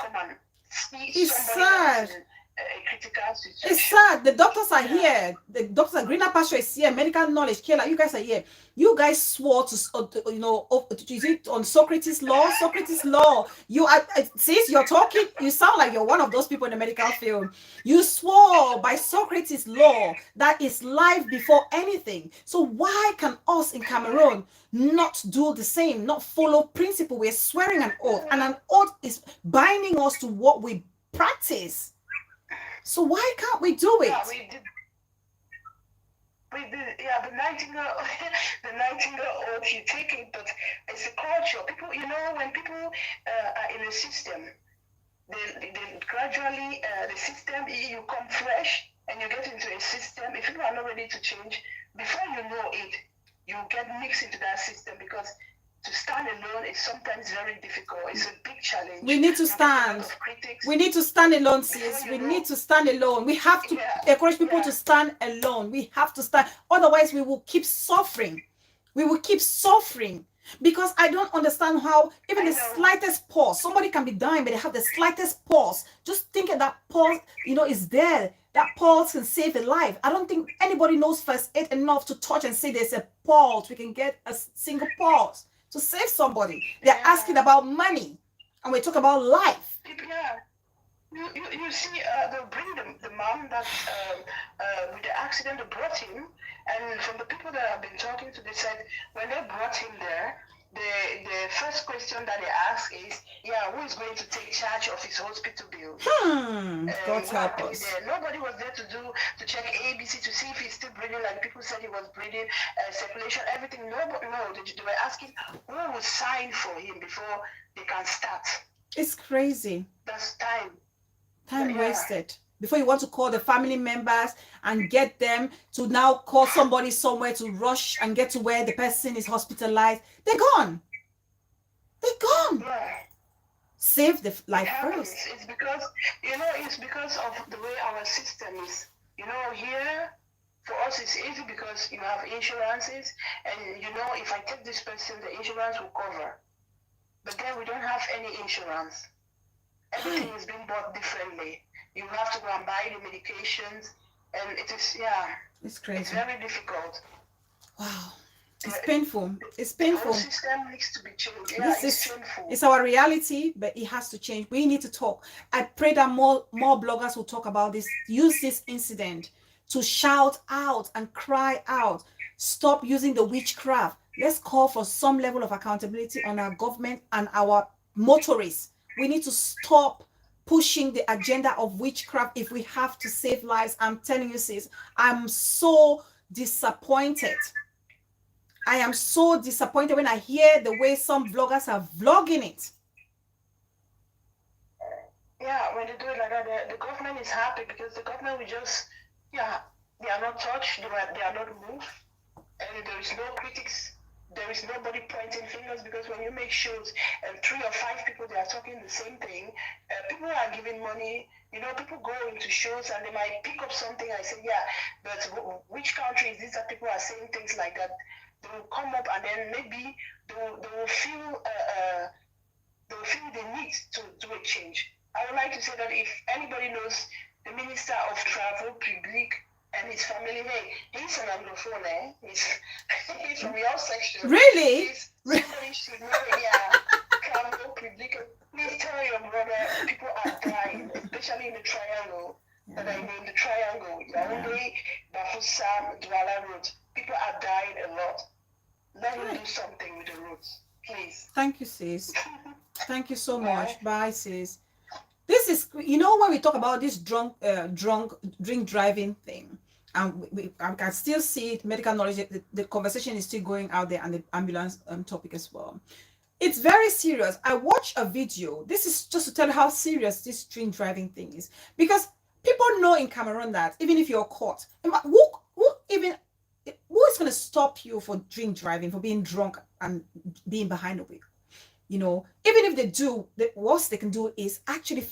It's sad. A critical situation. It's sad. The doctors are here. The doctors are greener pasture is here. Medical knowledge, Kayla, you guys are here. You guys swore to is it on Socrates law? Socrates law. You are sis, you're talking. You sound like you're one of those people in the medical field. You swore by Socrates law that is life before anything. So why can us in Cameroon not do the same? Not follow principle? We're swearing an oath, and an oath is binding us to what we practice. So why can't we do it? Yeah, we did. Yeah, the Nightingale oath, you take it, but it's a culture. People, when people are in a system, they gradually, the system, you come fresh and you get into a system. If you are not ready to change, before you know it, you get mixed into that system because to stand alone is sometimes very difficult. It's a big challenge. We need to stand. We need to stand alone, sis. We need to stand alone. We have to encourage people to stand alone. We have to stand. Otherwise, we will keep suffering. We will keep suffering. Because I don't understand how even the slightest pause, somebody can be dying, but they have the slightest pause. Just thinking that pause, you know, is there. That pulse can save a life. I don't think anybody knows first aid enough to touch and say there's a pulse. We can get a single pulse to save somebody. They're asking about money, and we talk about life. Yeah. You see, they'll bring the mom that with the accident, they brought him, and from the people that I've been talking to, they said when they brought him there, the first question that they ask is, yeah, who is going to take charge of his hospital bill? God help us. Nobody was there to check ABC to see if he's still breathing, like people said he was breathing, circulation, everything. Nobody, no, they were asking who will sign for him before they can start. It's crazy. That's time. Time wasted. Before you want to call the family members and get them to now call somebody somewhere to rush and get to where the person is hospitalized, they're gone. They're gone. Yeah. Save the life first. It's because, you know, it's because of the way our system is. You know, here, for us, it's easy because you have insurances, and you know, if I take this person, the insurance will cover. But then we don't have any insurance. Everything is being bought differently. You have to go and buy the medications, and it is, it's crazy. It's very difficult. Wow. It's painful. It's painful. The whole system needs to be changed. Yeah, it's painful. It's our reality, but it has to change. We need to talk. I pray that more bloggers will talk about this. Use this incident to shout out and cry out. Stop using the witchcraft. Let's call for some level of accountability on our government and our motorists. We need to stop pushing the agenda of witchcraft if we have to save lives. I'm telling you, sis, I'm so disappointed. I am so disappointed when I hear the way some vloggers are vlogging it. Yeah, when they do it like that, the government is happy because the government will just, they are not touched, they are not moved, and there is no critics. There is nobody pointing fingers, because when you make shows and 3 or 5 people, they are talking the same thing, people are giving money. You know, people go into shows and they might pick up something. I say, yeah, but which country is this that people are saying things like that? They will come up and then maybe they will feel the need to do a change. I would like to say that if anybody knows the Minister of Travel Public and his family, hey, he's an Anglophone, eh? He's from your section. Really? Somebody should know, Travel Public. Please tell your brother, people are dying, especially in the triangle. That I mean, the triangle, Yaoundé, Bafoussam, Douala Road. People are dying a lot. Let him do something with the roads, please. Thank you, sis. Thank you so much. Bye, sis. This is, you know, when we talk about this drink driving thing, and I can still see it, medical knowledge, the conversation is still going out there, and the ambulance topic as well. It's very serious. I watched a video. This is just to tell you how serious this drink driving thing is, because people know in Cameroon that even if you're caught, who is going to stop you for drink driving, for being drunk and being behind the wheel? You know, even if they do, the worst they can do is actually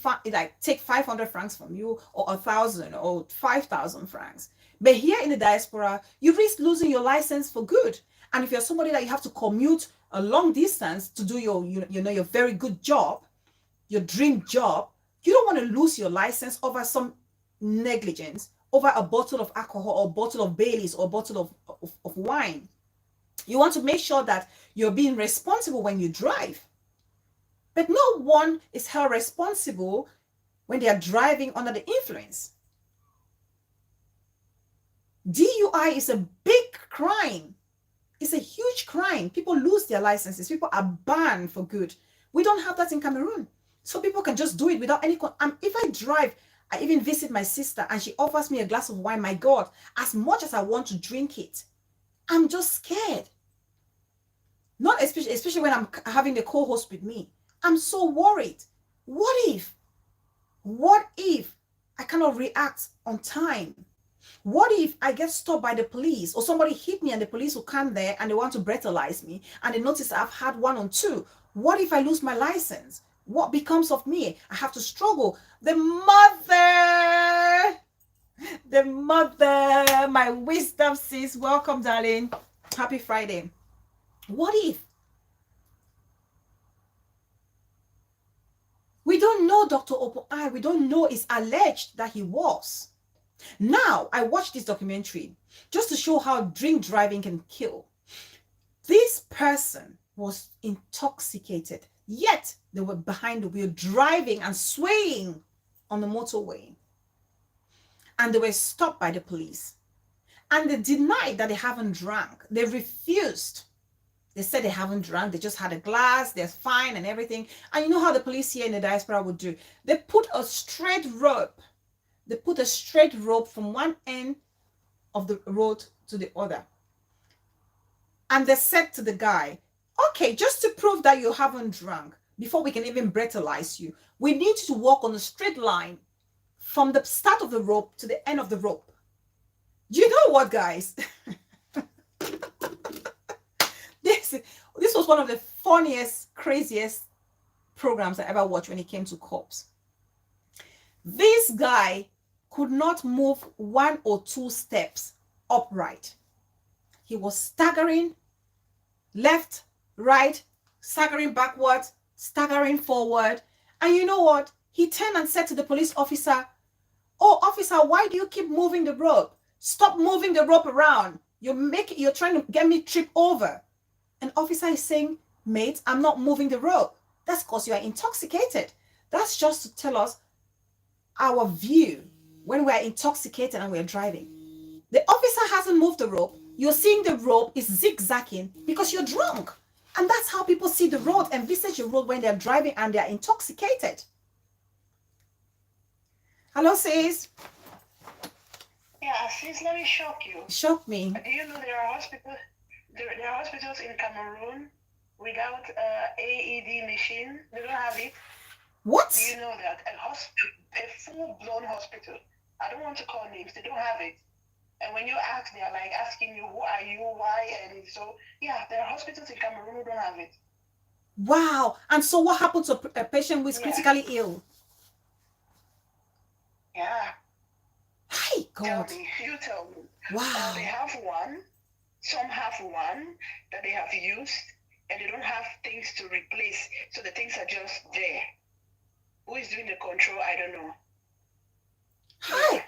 take 500 francs from you, or 1,000 or 5,000 francs. But here in the diaspora, you risk losing your license for good. And if you're somebody that you have to commute a long distance to do your very good job, your dream job, you don't want to lose your license over some negligence, over a bottle of alcohol or a bottle of Baileys or a bottle of wine. You want to make sure that you're being responsible when you drive. But no one is held responsible when they are driving under the influence. DUI is a big crime. It's a huge crime. People lose their licenses. People are banned for good. We don't have that in Cameroon. So people can just do it without any... if I drive, I even visit my sister and she offers me a glass of wine, my God, as much as I want to drink it, I'm just scared. Not especially when I'm having the co-host with me. I'm so worried. What if I cannot react on time? What if I get stopped by the police, or somebody hit me and the police will come there and they want to breathalyze me and they notice I've had 1 or 2? What if I lose my license? What becomes of me? I have to struggle. The mother, my wisdom sis, welcome, darling. Happy Friday. What if? We don't know Dr. Opo. We don't know. It's alleged that he was. Now, I watched this documentary just to show how drink driving can kill. This person was intoxicated, yet they were behind the wheel driving and swaying on the motorway. And they were stopped by the police. And they denied that they haven't drank. They refused. They said they haven't drank. They just had a glass. They're fine and everything. And you know how the police here in the diaspora would do? They put a straight rope. They put a straight rope from one end of the road to the other. And they said to the guy, okay, just to prove that you haven't drunk, before we can even breathalyze you, we need you to walk on a straight line from the start of the rope to the end of the rope. You know what, guys? This was one of the funniest, craziest programs I ever watched when it came to cops. This guy could not move 1 or 2 steps upright. He was staggering left, right, staggering backwards, staggering forward. And you know what? He turned and said to the police officer, oh, officer, why do you keep moving the rope? Stop moving the rope around. You're trying to get me tripped over. An officer is saying, mate, I'm not moving the rope. That's because you are intoxicated. That's just to tell us our view when we're intoxicated and we're driving. The officer hasn't moved the rope. You're seeing the rope is zigzagging because you're drunk. And that's how people see the road, envisage the road when they're driving and they're intoxicated. Hello, sis. Yeah, sis, let me shock you. Shock me. Do you know there are hospitals in Cameroon without AED machine? They don't have it. What? Do you know that? A full-blown hospital. I don't want to call names. They don't have it. And when you ask, they are like asking you, who are you, why? And so, yeah, there are hospitals in Cameroon who don't have it. Wow. And so what happened to a patient who is critically ill? Yeah. Hi, God. Tell me. You tell me. Wow. They have one. Some have one that they have used, and they don't have things to replace. So the things are just there. Who is doing the control? I don't know. Hi.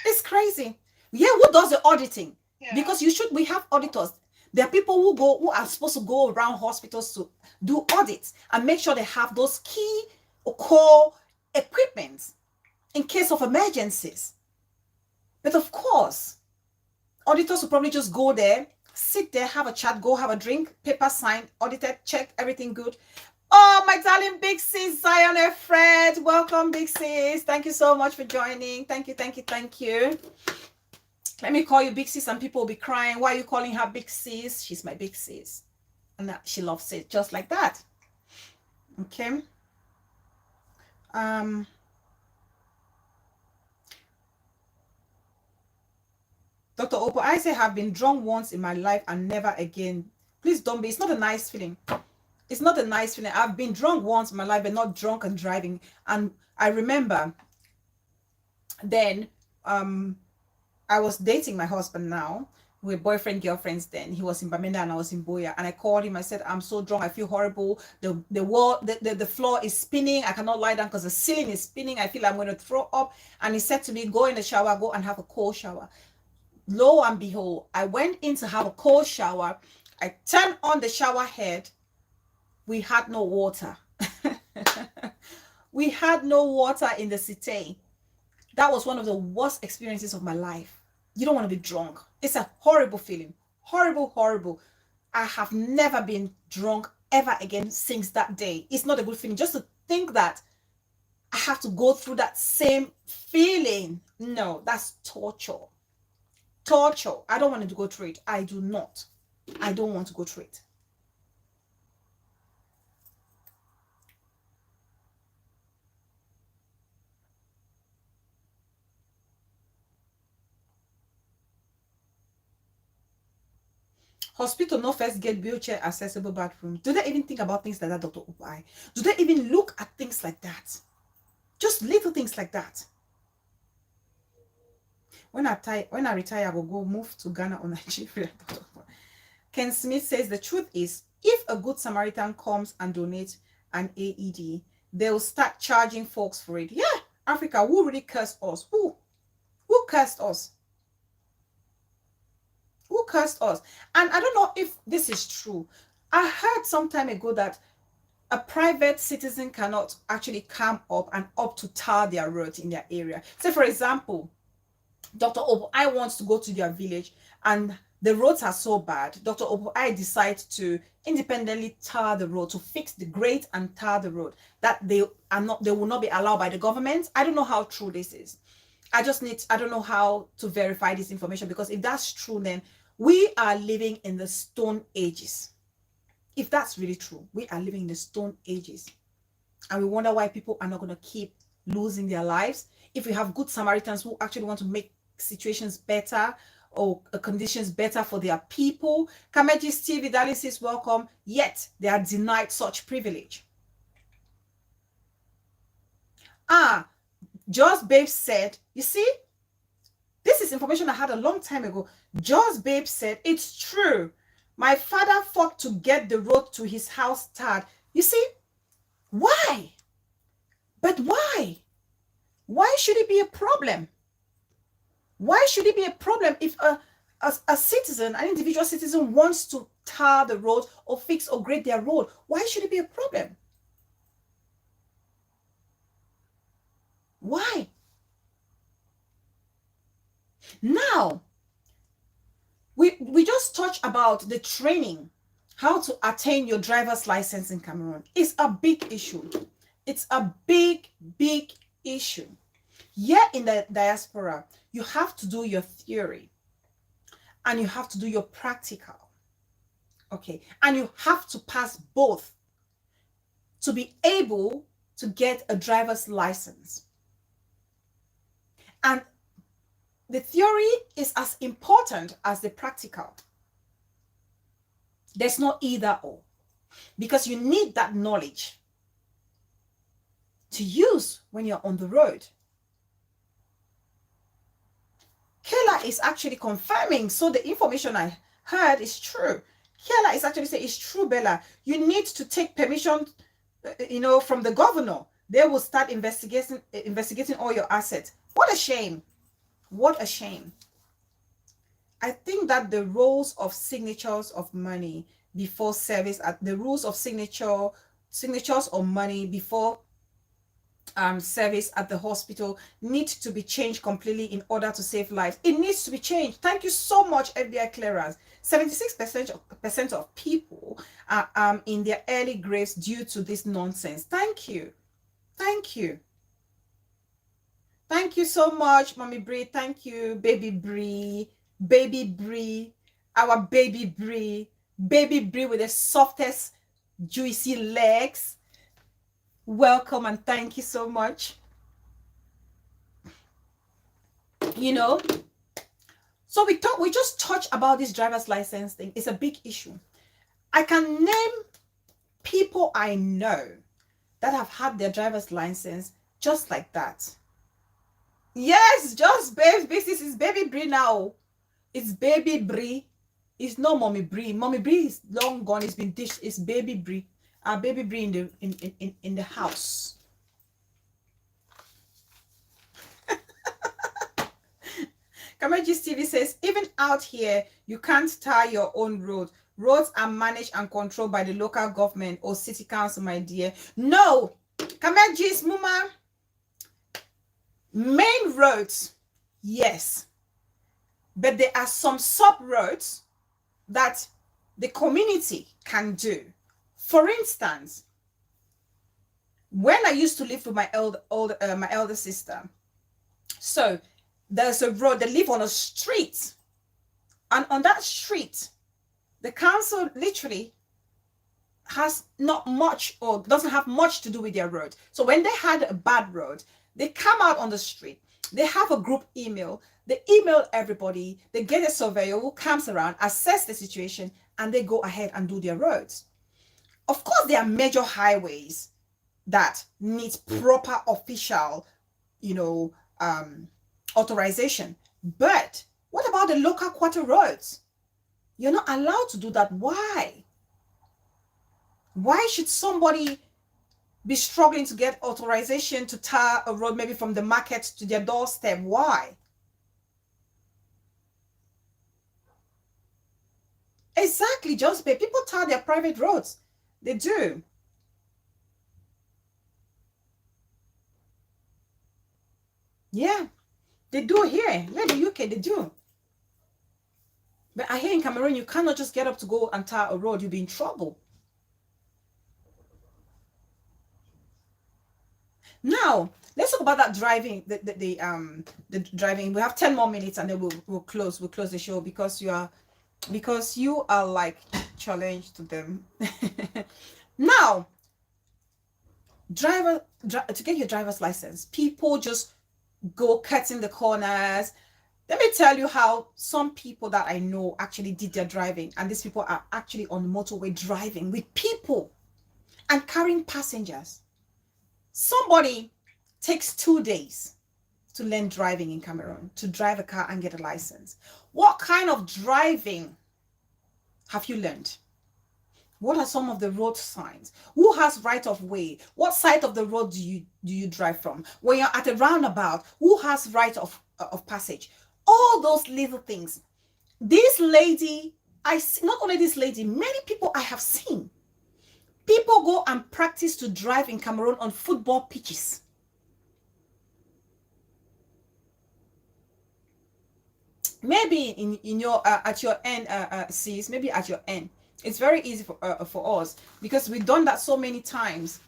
It's crazy. Yeah, who does the auditing? Yeah. Because we have auditors. There are people who are supposed to go around hospitals to do audits and make sure they have those key or core equipment in case of emergencies. But of course, auditors will probably just go there, sit there, have a chat, go have a drink, paper sign, audited, check, everything good. Oh, my darling Big Sis, Zion and Fred. Welcome, Big Sis. Thank you so much for joining. Thank you, thank you, thank you. Let me call you Big Sis and people will be crying. Why are you calling her Big Sis? She's my Big Sis. And she loves it just like that. Okay. Dr. Opo, I say have been drunk once in my life and never again. Please don't be. It's not a nice feeling. It's not a nice feeling. I've been drunk once in my life, but not drunk and driving. And I remember then I was dating my husband now. We were boyfriend, girlfriends then. He was in Bamenda and I was in Boya. And I called him. I said, I'm so drunk. I feel horrible. The floor is spinning. I cannot lie down because the ceiling is spinning. I feel I'm going to throw up. And he said to me, go in the shower, go and have a cold shower. Lo and behold, I went in to have a cold shower. I turned on the shower head. We had no water. We had no water in the cité. That was one of the worst experiences of my life. You don't want to be drunk. It's a horrible feeling. Horrible, horrible. I have never been drunk ever again since that day. It's not a good feeling. Just to think that I have to go through that same feeling. No, that's torture. Torture. I don't want to go through it. I do not. I don't want to go through it. Hospital no first get wheelchair accessible bathroom. Do they even think about things like that, Dr. Opai? Do they even look at things like that? Just little things like that. When I retire, I will go move to Ghana or Nigeria. Ken Smith says the truth is, if a good Samaritan comes and donates an AED, they'll start charging folks for it. Yeah, Africa, who really cursed us? Who cursed us? Who cursed us? And I don't know if this is true. I heard some time ago that a private citizen cannot actually come up and up to tar their roads in their area. Say, for example, Dr. Obo-I wants to go to their village and the roads are so bad. Dr. Obo-I decides to independently tar the road, to fix the grate and tar the road. That they will not be allowed by the government. I don't know how true this is. I don't know how to verify this information, because if that's true, then we are living in the Stone Ages. If that's really true, we are living in the Stone Ages. And we wonder why people are not going to keep losing their lives. If we have good Samaritans who actually want to make situations better or conditions better for their people. Kameji Steve Vidali says, welcome, yet they are denied such privilege. Joss Babe said, you see, this is information I had a long time ago. Joss Babe said, it's true. My father fought to get the road to his house tarred. You see, why? But why? Why should it be a problem? Why should it be a problem if a citizen, an individual citizen wants to tar the road or fix or grade their road? Why should it be a problem? Why? Now, we just touched about the training, how to attain your driver's license in Cameroon. It's a big issue. It's a big, big issue. Here in the diaspora, you have to do your theory and you have to do your practical. Okay, and you have to pass both to be able to get a driver's license. And the theory is as important as the practical. There's no either or, because you need that knowledge to use when you're on the road. Kayla is actually confirming, so the information I heard is true. Kayla is actually saying, it's true, Bella. You need to take permission, from the governor. They will start investigating all your assets. What a shame. What a shame. I think that the rules of signatures of money before service, the rules of signatures of money before service at the hospital need to be changed completely in order to save lives. It needs to be changed. Thank you so much, FBI clearance. 76% of people are in their early graves due to this nonsense. Thank you. Thank you. Thank you so much, Mommy Bree. Thank you, Baby Bree. Baby Bree. Our Baby Bree. Baby Bree with the softest, juicy legs. Welcome and thank you so much. So we just touched about this driver's license thing. It's a big issue. I can name people I know that have had their driver's license just like that. Yes, just babes. This is Baby Bree now. It's Baby Bree. It's not Mommy Bree. Mommy Bree is long gone. It's been dished. It's Baby Bree. Our Baby Bree in the house. Kamajis TV says, even out here, you can't tar your own road. Roads are managed and controlled by the local government or city council, my dear. No, Kamajis Muma. Main roads, yes. But there are some sub roads that the community can do. For instance, when I used to live with my elder sister, so there's a road, they live on a street, and on that street, the council literally has not much or doesn't have much to do with their road. So when they had a bad road, they come out on the street, they have a group email, they email everybody, they get a surveyor who comes around, assess the situation, and they go ahead and do their roads. Of course, there are major highways that need proper official, authorization. But what about the local quarter roads? You're not allowed to do that. Why? Why should somebody be struggling to get authorization to tar a road, maybe from the market to their doorstep? Why? Exactly, just pay. People tar their private roads. They do. Yeah, they do here. Here in the UK, they do. But I hear in Cameroon, you cannot just get up to go and tar a road. You'll be in trouble. Now, let's talk about that driving, the driving. We have 10 more minutes and then we'll close the show because you are like challenged to them. Now, to get your driver's license, people just go cutting the corners. Let me tell you how some people that I know actually did their driving, and these people are actually on motorway driving with people and carrying passengers. Somebody takes 2 days to learn driving in Cameroon, to drive a car and get a license. What kind of driving have you learned? What are some of the road signs? Who has right of way? What side of the road do you drive from? When you're at a roundabout, who has right of passage? All those little things. This lady, not only this lady, many people I have seen. People go and practice to drive in Cameroon on football pitches. Maybe in your at your end, sis, maybe at your end, it's very easy for us because we've done that so many times.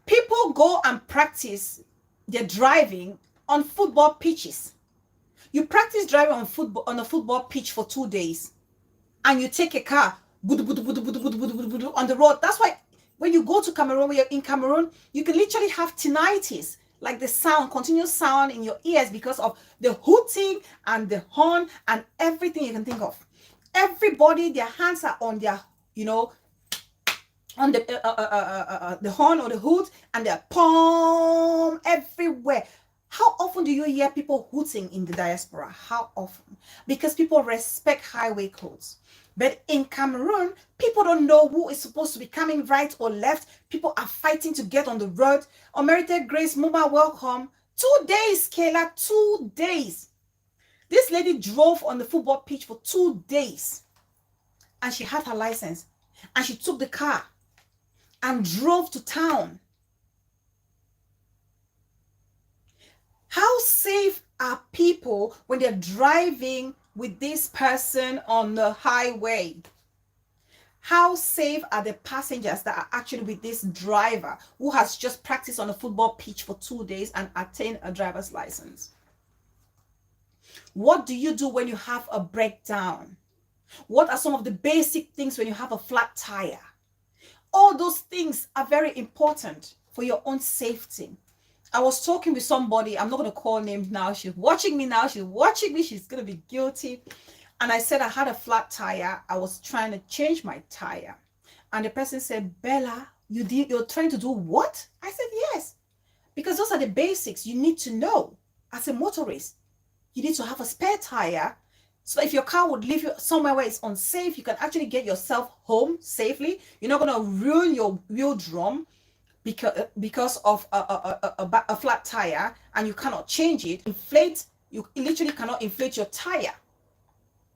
People go and practice their driving on football pitches. You practice driving on a football pitch for 2 days, and you take a car on the road. That's why when you go to Cameroon, when you're in Cameroon, you can literally have tinnitus, like the sound, continuous sound in your ears because of the hooting and the horn and everything you can think of. Everybody, their hands are on their, on the horn or the hood, and they're palm everywhere. How often do you hear people hooting in the diaspora? How often? Because people respect highway codes. But in Cameroon, people don't know who is supposed to be coming right or left. People are fighting to get on the road. Unmerited Grace, Muma, welcome. 2 days, Kayla, 2 days. This lady drove on the football pitch for 2 days. And she had her license. And she took the car and drove to town. How safe are people when they're driving with this person on the highway? How safe are the passengers that are actually with this driver who has just practiced on a football pitch for 2 days and attained a driver's license? What do you do when you have a breakdown? What are some of the basic things when you have a flat tire? All those things are very important for your own safety. I was talking with somebody, I'm not going to call names now. She's watching me now. She's watching me. She's going to be guilty. And I said I had a flat tire. I was trying to change my tire. And the person said, Bella, you're trying to do what? I said, yes. Because those are the basics you need to know as a motorist. You need to have a spare tire. So if your car would leave you somewhere where it's unsafe, you can actually get yourself home safely. You're not going to ruin your wheel drum because of a flat tire, and you cannot change it. You literally cannot inflate your tire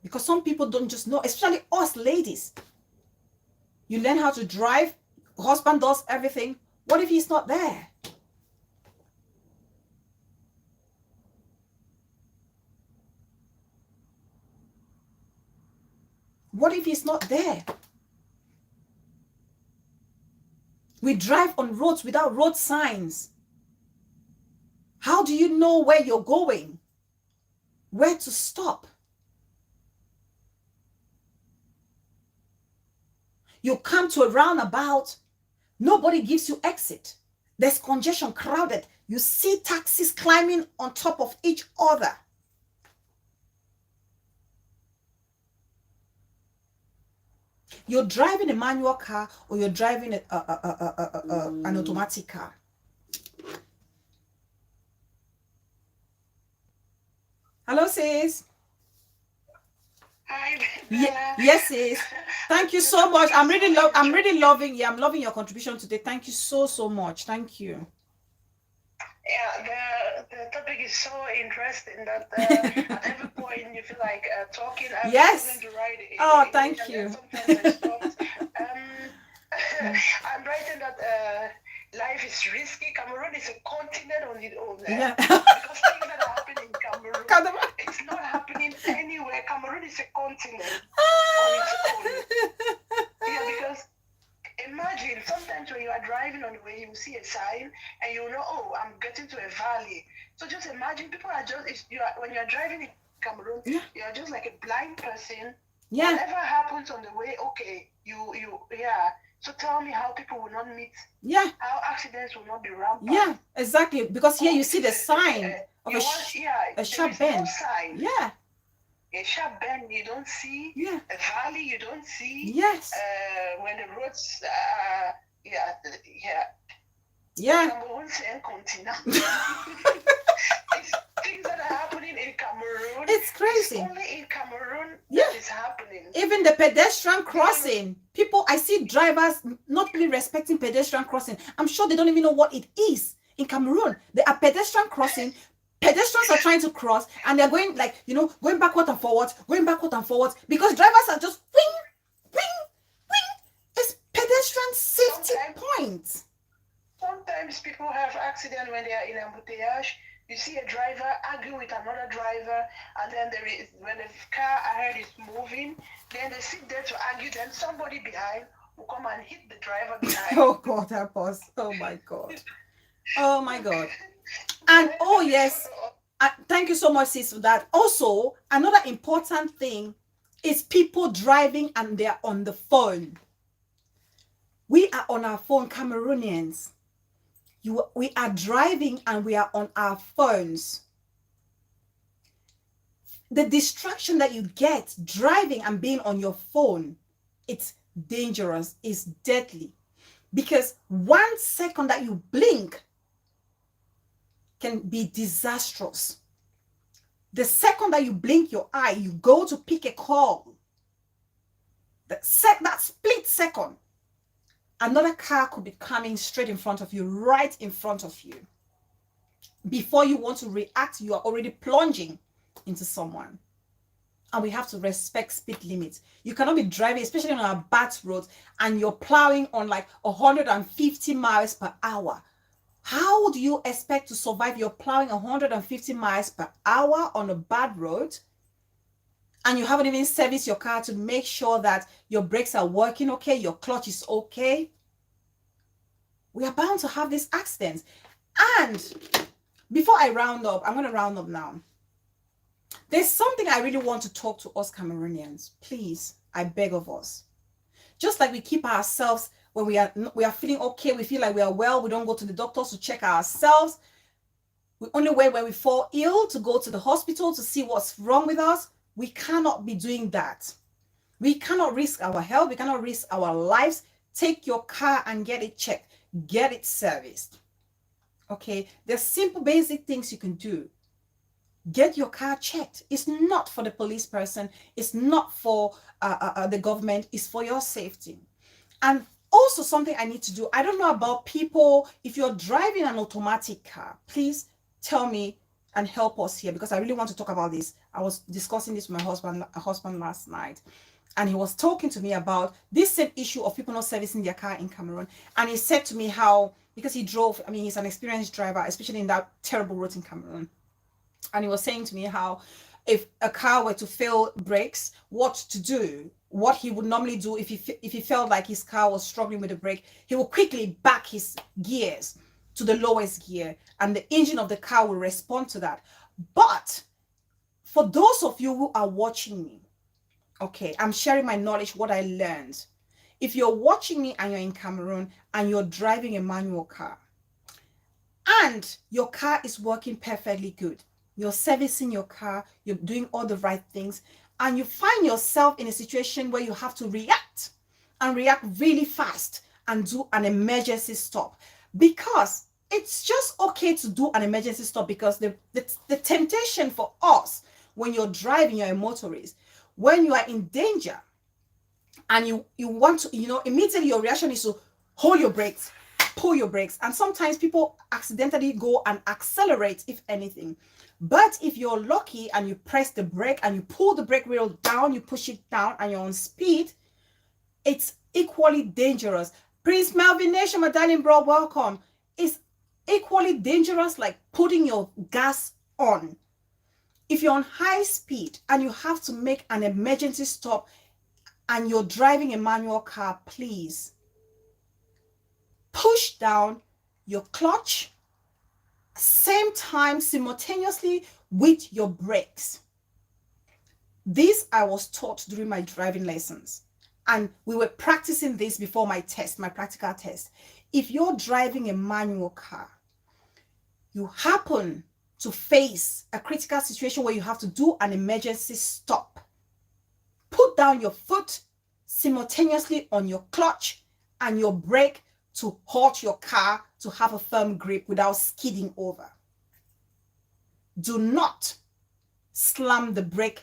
because some people don't just know, especially us ladies. You learn how to drive, husband does everything. What if he's not there? What if he's not there? We drive on roads without road signs. How do you know where you're going? Where to stop? You come to a roundabout, nobody gives you exit. There's congestion, crowded. You see taxis climbing on top of each other. You're driving a manual car or you're driving an automatic car. Hello, sis. Hi, yes, sis. Thank you so much. I'm really loving. Yeah, I'm loving your contribution today. Thank you so much. Thank you. Yeah, the topic is so interesting that at every point you feel like talking. I'm yes. going to write it. Oh, thank you. Sometimes I stop. I'm writing that life is risky. Cameroon is a continent on its own. Yeah. Because things that are happening in Cameroon, it's not happening anywhere. Cameroon is a continent on its own. Yeah, because imagine sometimes when you are driving on the way, you see a sign and you know, oh, I'm getting to a valley. So just imagine people are just when you are driving in Cameroon, you are just like a blind person. Yeah. Whatever happens on the way, okay, you So tell me how people will not meet. Yeah. How accidents will not be rampant. Yeah, exactly. Because here you see the sign of a sharp bend. No sign. Yeah. A sharp bend you don't see. Yeah. A valley you don't see. Yes. When the roads It's things that are happening in Cameroon. It's crazy. It's only in Cameroon that is happening. Even the pedestrian crossing. People, I see drivers not really respecting pedestrian crossing. I'm sure they don't even know what it is. In Cameroon, there are pedestrian crossing. Pedestrians are trying to cross and they're going like, going backward and forwards, because drivers are just wing. It's pedestrian safety points. Sometimes people have accidents when they are in embouteillage. You see a driver argue with another driver, and then when the car ahead is moving, then they sit there to argue, then somebody behind will come and hit the driver behind. Oh God, help us. Oh my God. Oh my God. And oh yes, thank you so much, sis, for that. Also, another important thing is people driving and they're on the phone. We are on our phone, Cameroonians. We are driving and we are on our phones. The distraction that you get driving and being on your phone, it's dangerous, it's deadly. Because 1 second that you blink can be disastrous. The second that you blink your eye, you go to pick a call. That split second, another car could be coming straight in front of you, right in front of you. Before you want to react, you are already plunging into someone. And we have to respect speed limits. You cannot be driving, especially on our bad roads, and you're plowing on like 150 miles per hour. How do you expect to survive? You're plowing 150 miles per hour on a bad road, and you haven't even serviced your car to make sure that your brakes are working okay, your clutch is okay. We are bound to have these accidents. And before I round up, I'm going to round up now. There's something I really want to talk to us Cameroonians. Please, I beg of us. Just like we keep ourselves when we are feeling okay, we feel like we are well, we don't go to the doctors to check ourselves. We only wait when we fall ill to go to the hospital to see what's wrong with us. We cannot be doing that. We cannot risk our health. We cannot risk our lives. Take your car and get it checked. Get it serviced. Okay? There's simple, basic things you can do. Get your car checked. It's not for the police person. It's not for the government. It's for your safety. And also something I need to do. I don't know about people. If you're driving an automatic car, please tell me and help us here, because I really want to talk about this. I was discussing this with my husband last night, and he was talking to me about this same issue of people not servicing their car in Cameroon. And he said to me how, because he drove, he's an experienced driver, especially in that terrible road in Cameroon. And he was saying to me how if a car were to fail brakes, what to do, what he would normally do if he felt like his car was struggling with the brake, he will quickly back his gears to the lowest gear, and the engine of the car will respond to that. But for those of you who are watching me, okay, I'm sharing my knowledge, what I learned. If you're watching me and you're in Cameroon and you're driving a manual car, and your car is working perfectly good. You're servicing your car, you're doing all the right things, and you find yourself in a situation where you have to react and react really fast and do an emergency stop, because it's just okay to do an emergency stop, because the temptation for us when you're driving, you're a motorist, when you are in danger and you want to, immediately your reaction is to hold your brakes, pull your brakes, and sometimes people accidentally go and accelerate, if anything. But if you're lucky and you press the brake and you pull the brake wheel down, you push it down and you're on speed, it's equally dangerous. Prince Melvin Nation, my darling bro, welcome. It's equally dangerous like putting your gas on. If you're on high speed and you have to make an emergency stop and you're driving a manual car, please push down your clutch, same time simultaneously with your brakes. This I was taught during my driving lessons, and we were practicing this before my test, my practical test. If you're driving a manual car, you happen to face a critical situation where you have to do an emergency stop, put down your foot simultaneously on your clutch and your brake to halt your car to have a firm grip without skidding over. Do not slam the brake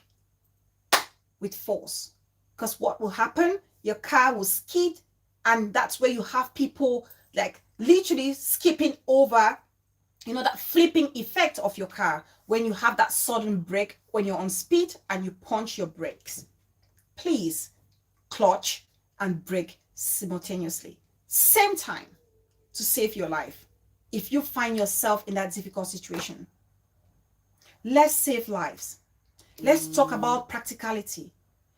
with force, because what will happen, your car will skid, and that's where you have people like literally skipping over, that flipping effect of your car when you have that sudden brake when you're on speed and you punch your brakes. Please clutch and brake simultaneously, same time, to save your life if you find yourself in that difficult situation. Let's save lives. Let's talk about practicality.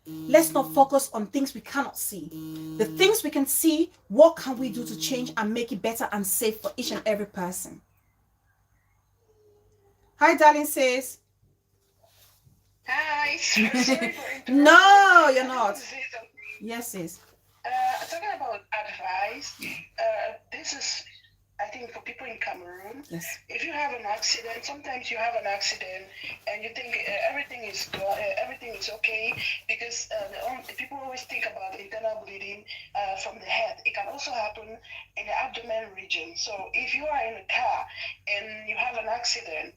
Let's not focus on things we cannot see. The things we can see, what can we do to change and make it better and safe for each and every person? Hi, darling, sis. Hi. Sorry for interrupting. No, you're not. Yes, sis. Talking about advice, this is, I think, for people in Cameroon. Yes. If you have an accident, sometimes you have an accident and you think everything is okay, because the people always think about internal bleeding from the head. It can also happen in the abdomen region. So if you are in a car and you have an accident,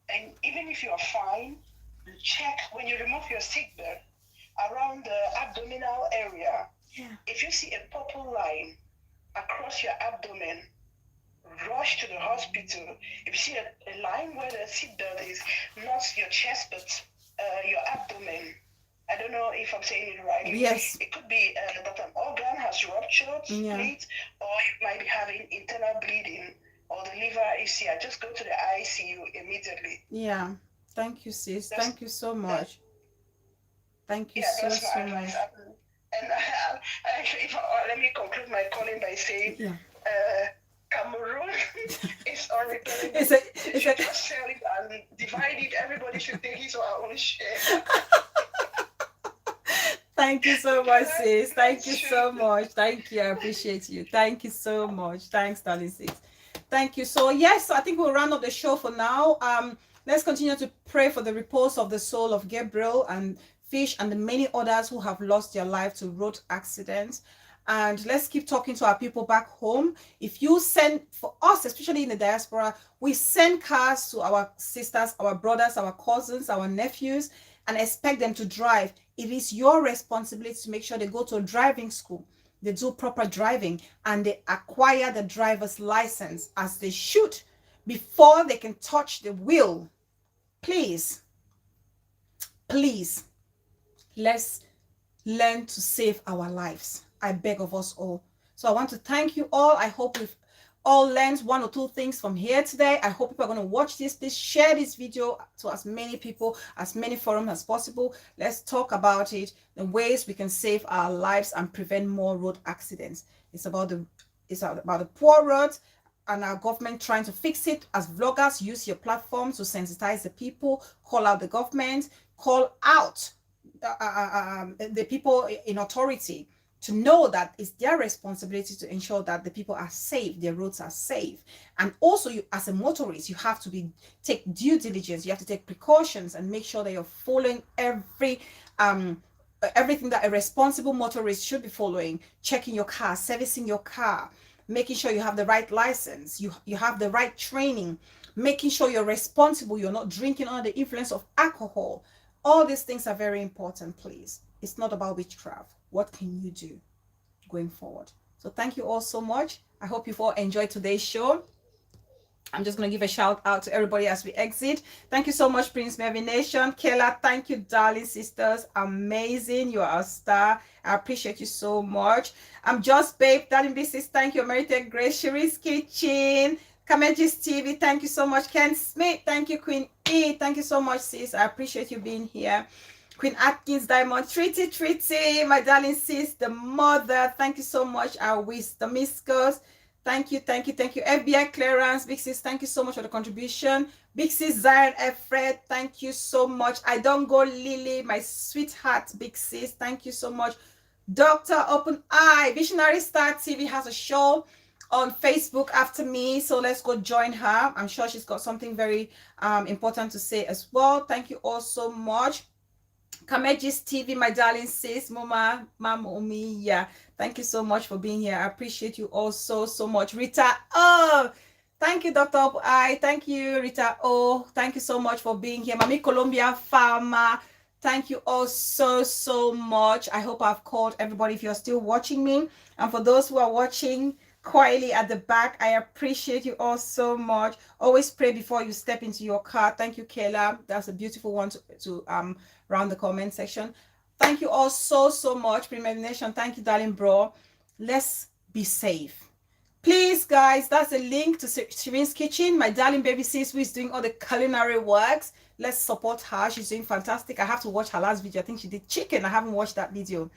and even if you are fine, check when you remove your seatbelt around the abdominal area. Yeah. If you see a purple line across your abdomen, rush to the hospital. If you see a line where the seatbelt is not your chest but your abdomen, I don't know if I'm saying it right. Yes. It could be that an organ has ruptured, split, or you might be having internal bleeding, or the liver is here. Just go to the ICU immediately. Yeah. Thank you, sis. Thank you so much. Thank you so much. And let me conclude my calling by saying, Cameroon is unrepentant. It's just sell it and divide it. Everybody should take his or her own share. Thank you so much, sis. Thank you so much. Thank you. I appreciate you. Thank you so much. Thanks, darling sis. Thank you. So yes, I think we'll round up the show for now. Let's continue to pray for the repose of the soul of Gabriel and Fish and the many others who have lost their life to road accidents. And let's keep talking to our people back home. If you send, for us, especially in the diaspora, we send cars to our sisters, our brothers, our cousins, our nephews, and expect them to drive. It is your responsibility to make sure they go to a driving school, they do proper driving, and they acquire the driver's license as they should before they can touch the wheel. Please, let's learn to save our lives. I beg of us all. So I want to thank you all. I hope we've all learned one or two things from here today. I hope people are going to watch this. Please share this video to as many people, as many forums as possible. Let's talk about it, the ways we can save our lives and prevent more road accidents. It's about the poor roads and our government trying to fix it. As vloggers, use your platform to sensitize the people, call out the government, call out the people in authority. to know that it's their responsibility to ensure that the people are safe, their roads are safe. And also, you as a motorist, you have to take due diligence, you have to take precautions and make sure that you're following everything that a responsible motorist should be following. Checking your car, servicing your car, making sure you have the right license, you have the right training, making sure you're responsible, you're not drinking under the influence of alcohol. All these things are very important, please. It's not about witchcraft. What can you do going forward? So thank you all so much. I hope you've all enjoyed today's show. I'm just going to give a shout out to everybody as we exit. Thank you so much, Prince Mervyn Nation. Kayla, thank you, darling sisters. Amazing. You are a star. I appreciate you so much. I'm Just Babe, darling business. Thank you, Merited Grace, Shari's Kitchen, Kamejis TV. Thank you so much, Ken Smith. Thank you, Queen E. Thank you so much, sis. I appreciate you being here. Queen Atkins Diamond, Treaty, my darling sis, the mother. Thank you so much. Our wisdom Miscos. Thank you. FBI Clearance, Big Sis, thank you so much for the contribution. Big Sis Zion Efred, thank you so much. I Don't Go Lily, my sweetheart, Big Sis, thank you so much. Dr. Open Eye, Visionary Star TV has a show on Facebook after me, so let's go join her. I'm sure she's got something very important to say as well. Thank you all so much. Kamejis TV, my darling sis, Mama Umiya. Thank you so much for being here. I appreciate you all so much. Rita, oh, thank you, Dr. I. Thank you, Rita. Oh, thank you so much for being here. Mami Colombia Farmer, thank you all so much. I hope I've called everybody if you're still watching me. And for those who are watching quietly at the back, I appreciate you all so much. Always pray before you step into your car. Thank you, Kayla. That's a beautiful one to round the comment section. Thank you all so much. Premeditation, thank you, darling bro. Let's be safe. Please, guys, that's a link to Shireen's Kitchen, my darling baby sis who is doing all the culinary works. Let's support her. She's doing fantastic. I have to watch her last video. I think she did chicken. I haven't watched that video.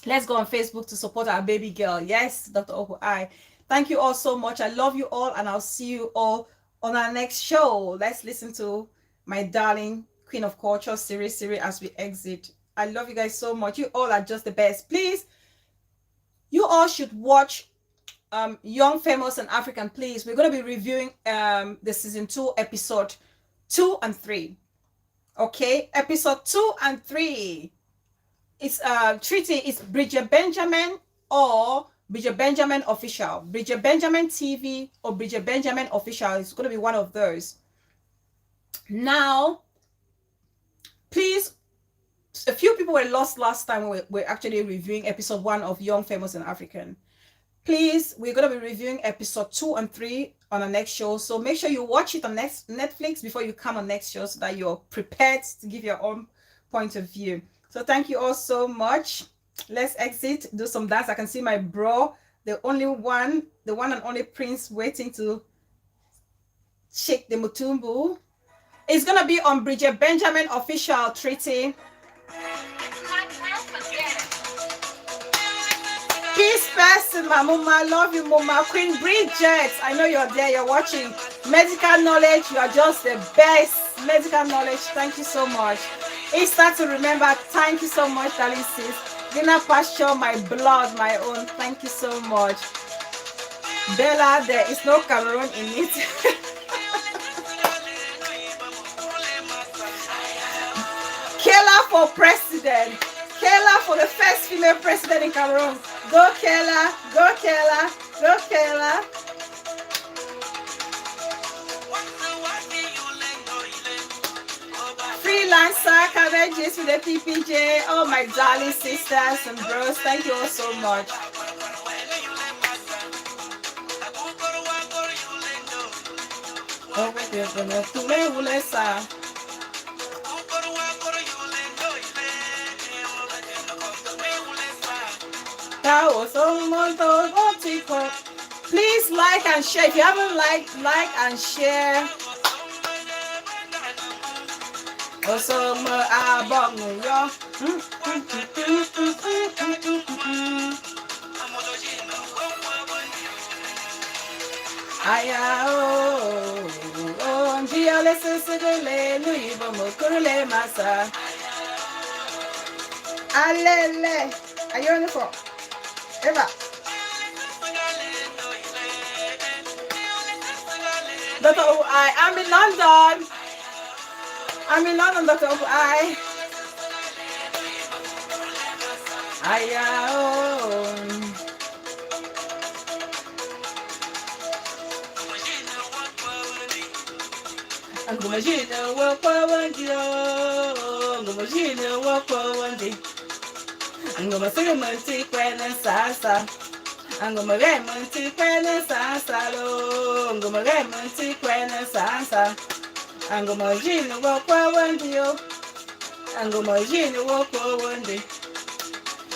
Let's go on Facebook to support our baby girl. Yes, Dr. Oku I. Thank you all so much. I love you all, and I'll see you all on our next show. Let's listen to my darling Queen of Culture series as we exit. I love you guys so much. You all are just the best. Please, you all should watch Young, Famous, and African. Please, we're going to be reviewing the season 2, episode 2 and 3. Okay, episode 2 and 3. It's treaty is Bridget Benjamin or Bridget Benjamin Official. Bridget Benjamin TV or Bridget Benjamin Official. It's going to be one of those. Now, please, a few people were lost last time when we're actually reviewing episode 1 of Young, Famous, and African. Please, we're going to be reviewing episode 2 and 3 on our next show. So make sure you watch it on Netflix before you come on next show so that you're prepared to give your own point of view. So thank you all so much. Let's exit, do some dance. I can see my bro, the one and only prince waiting to shake the mutumbu. It's going to be on Bridget Benjamin Official Treaty. Peace person, my mama. Love you, mama. Queen Bridget, I know you're there, you're watching. Medical knowledge, you are just the best. Medical knowledge, thank you so much. It's time to remember. Thank you so much, darling sis. Dinner pasture, my blood, my own. Thank you so much. Bella, there is no Cameroon in it. Kayla for president. Kayla for the first female president in Cameroon. Go Kayla, go Kayla, go Kayla. Freelancer, Cabbages with the PPJ. Oh, my darling sisters and bros, thank you all so much. Please like and share. If you haven't liked, like and share. Alele. Are you on the phone? Eva. Dr. I. I'm in London. I'm in London, Dr. I. Angumajina wakwawandio, angumajina wakwawandi, angumasigamanti kwene sasa, angumagamanti kwene sasa lo, angumagamanti kwene sasa, angumajina wakwawandio, angumajina wakwawandi,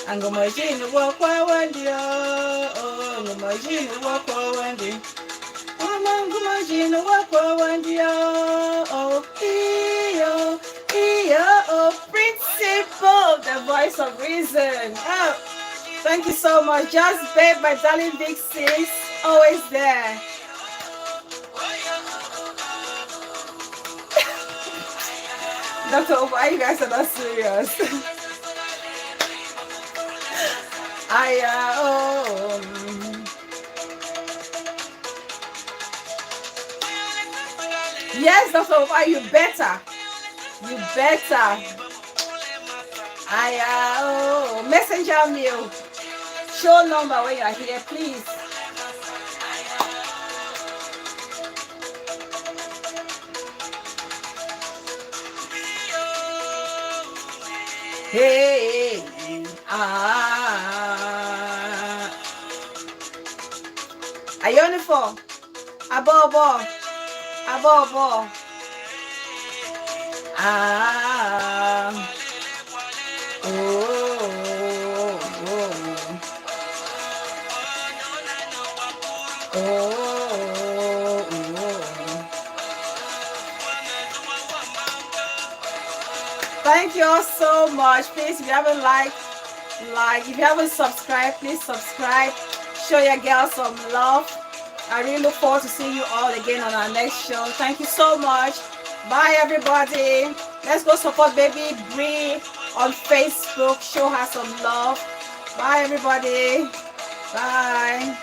angumajina wakwawandio, angumajina wakwawandi. Angumajina wakwawandio, oh, iyo, oh, Principal, the voice of reason. Oh, thank you so much. Just babe, my darling big sis, always there. Dr. Oba, you guys are not serious. Yes, Dr. Oba, you better. You better. Messenger me. Show number when you are here, please. Hey, are you on the phone? Abo. Thank you all so much. Please, if you haven't liked, if you haven't subscribed, please subscribe. Show your girls some love. I really look forward to seeing you all again on our next show. Thank you so much. Bye, everybody. Let's go support baby Bree on Facebook. Show her some love. Bye, everybody. Bye.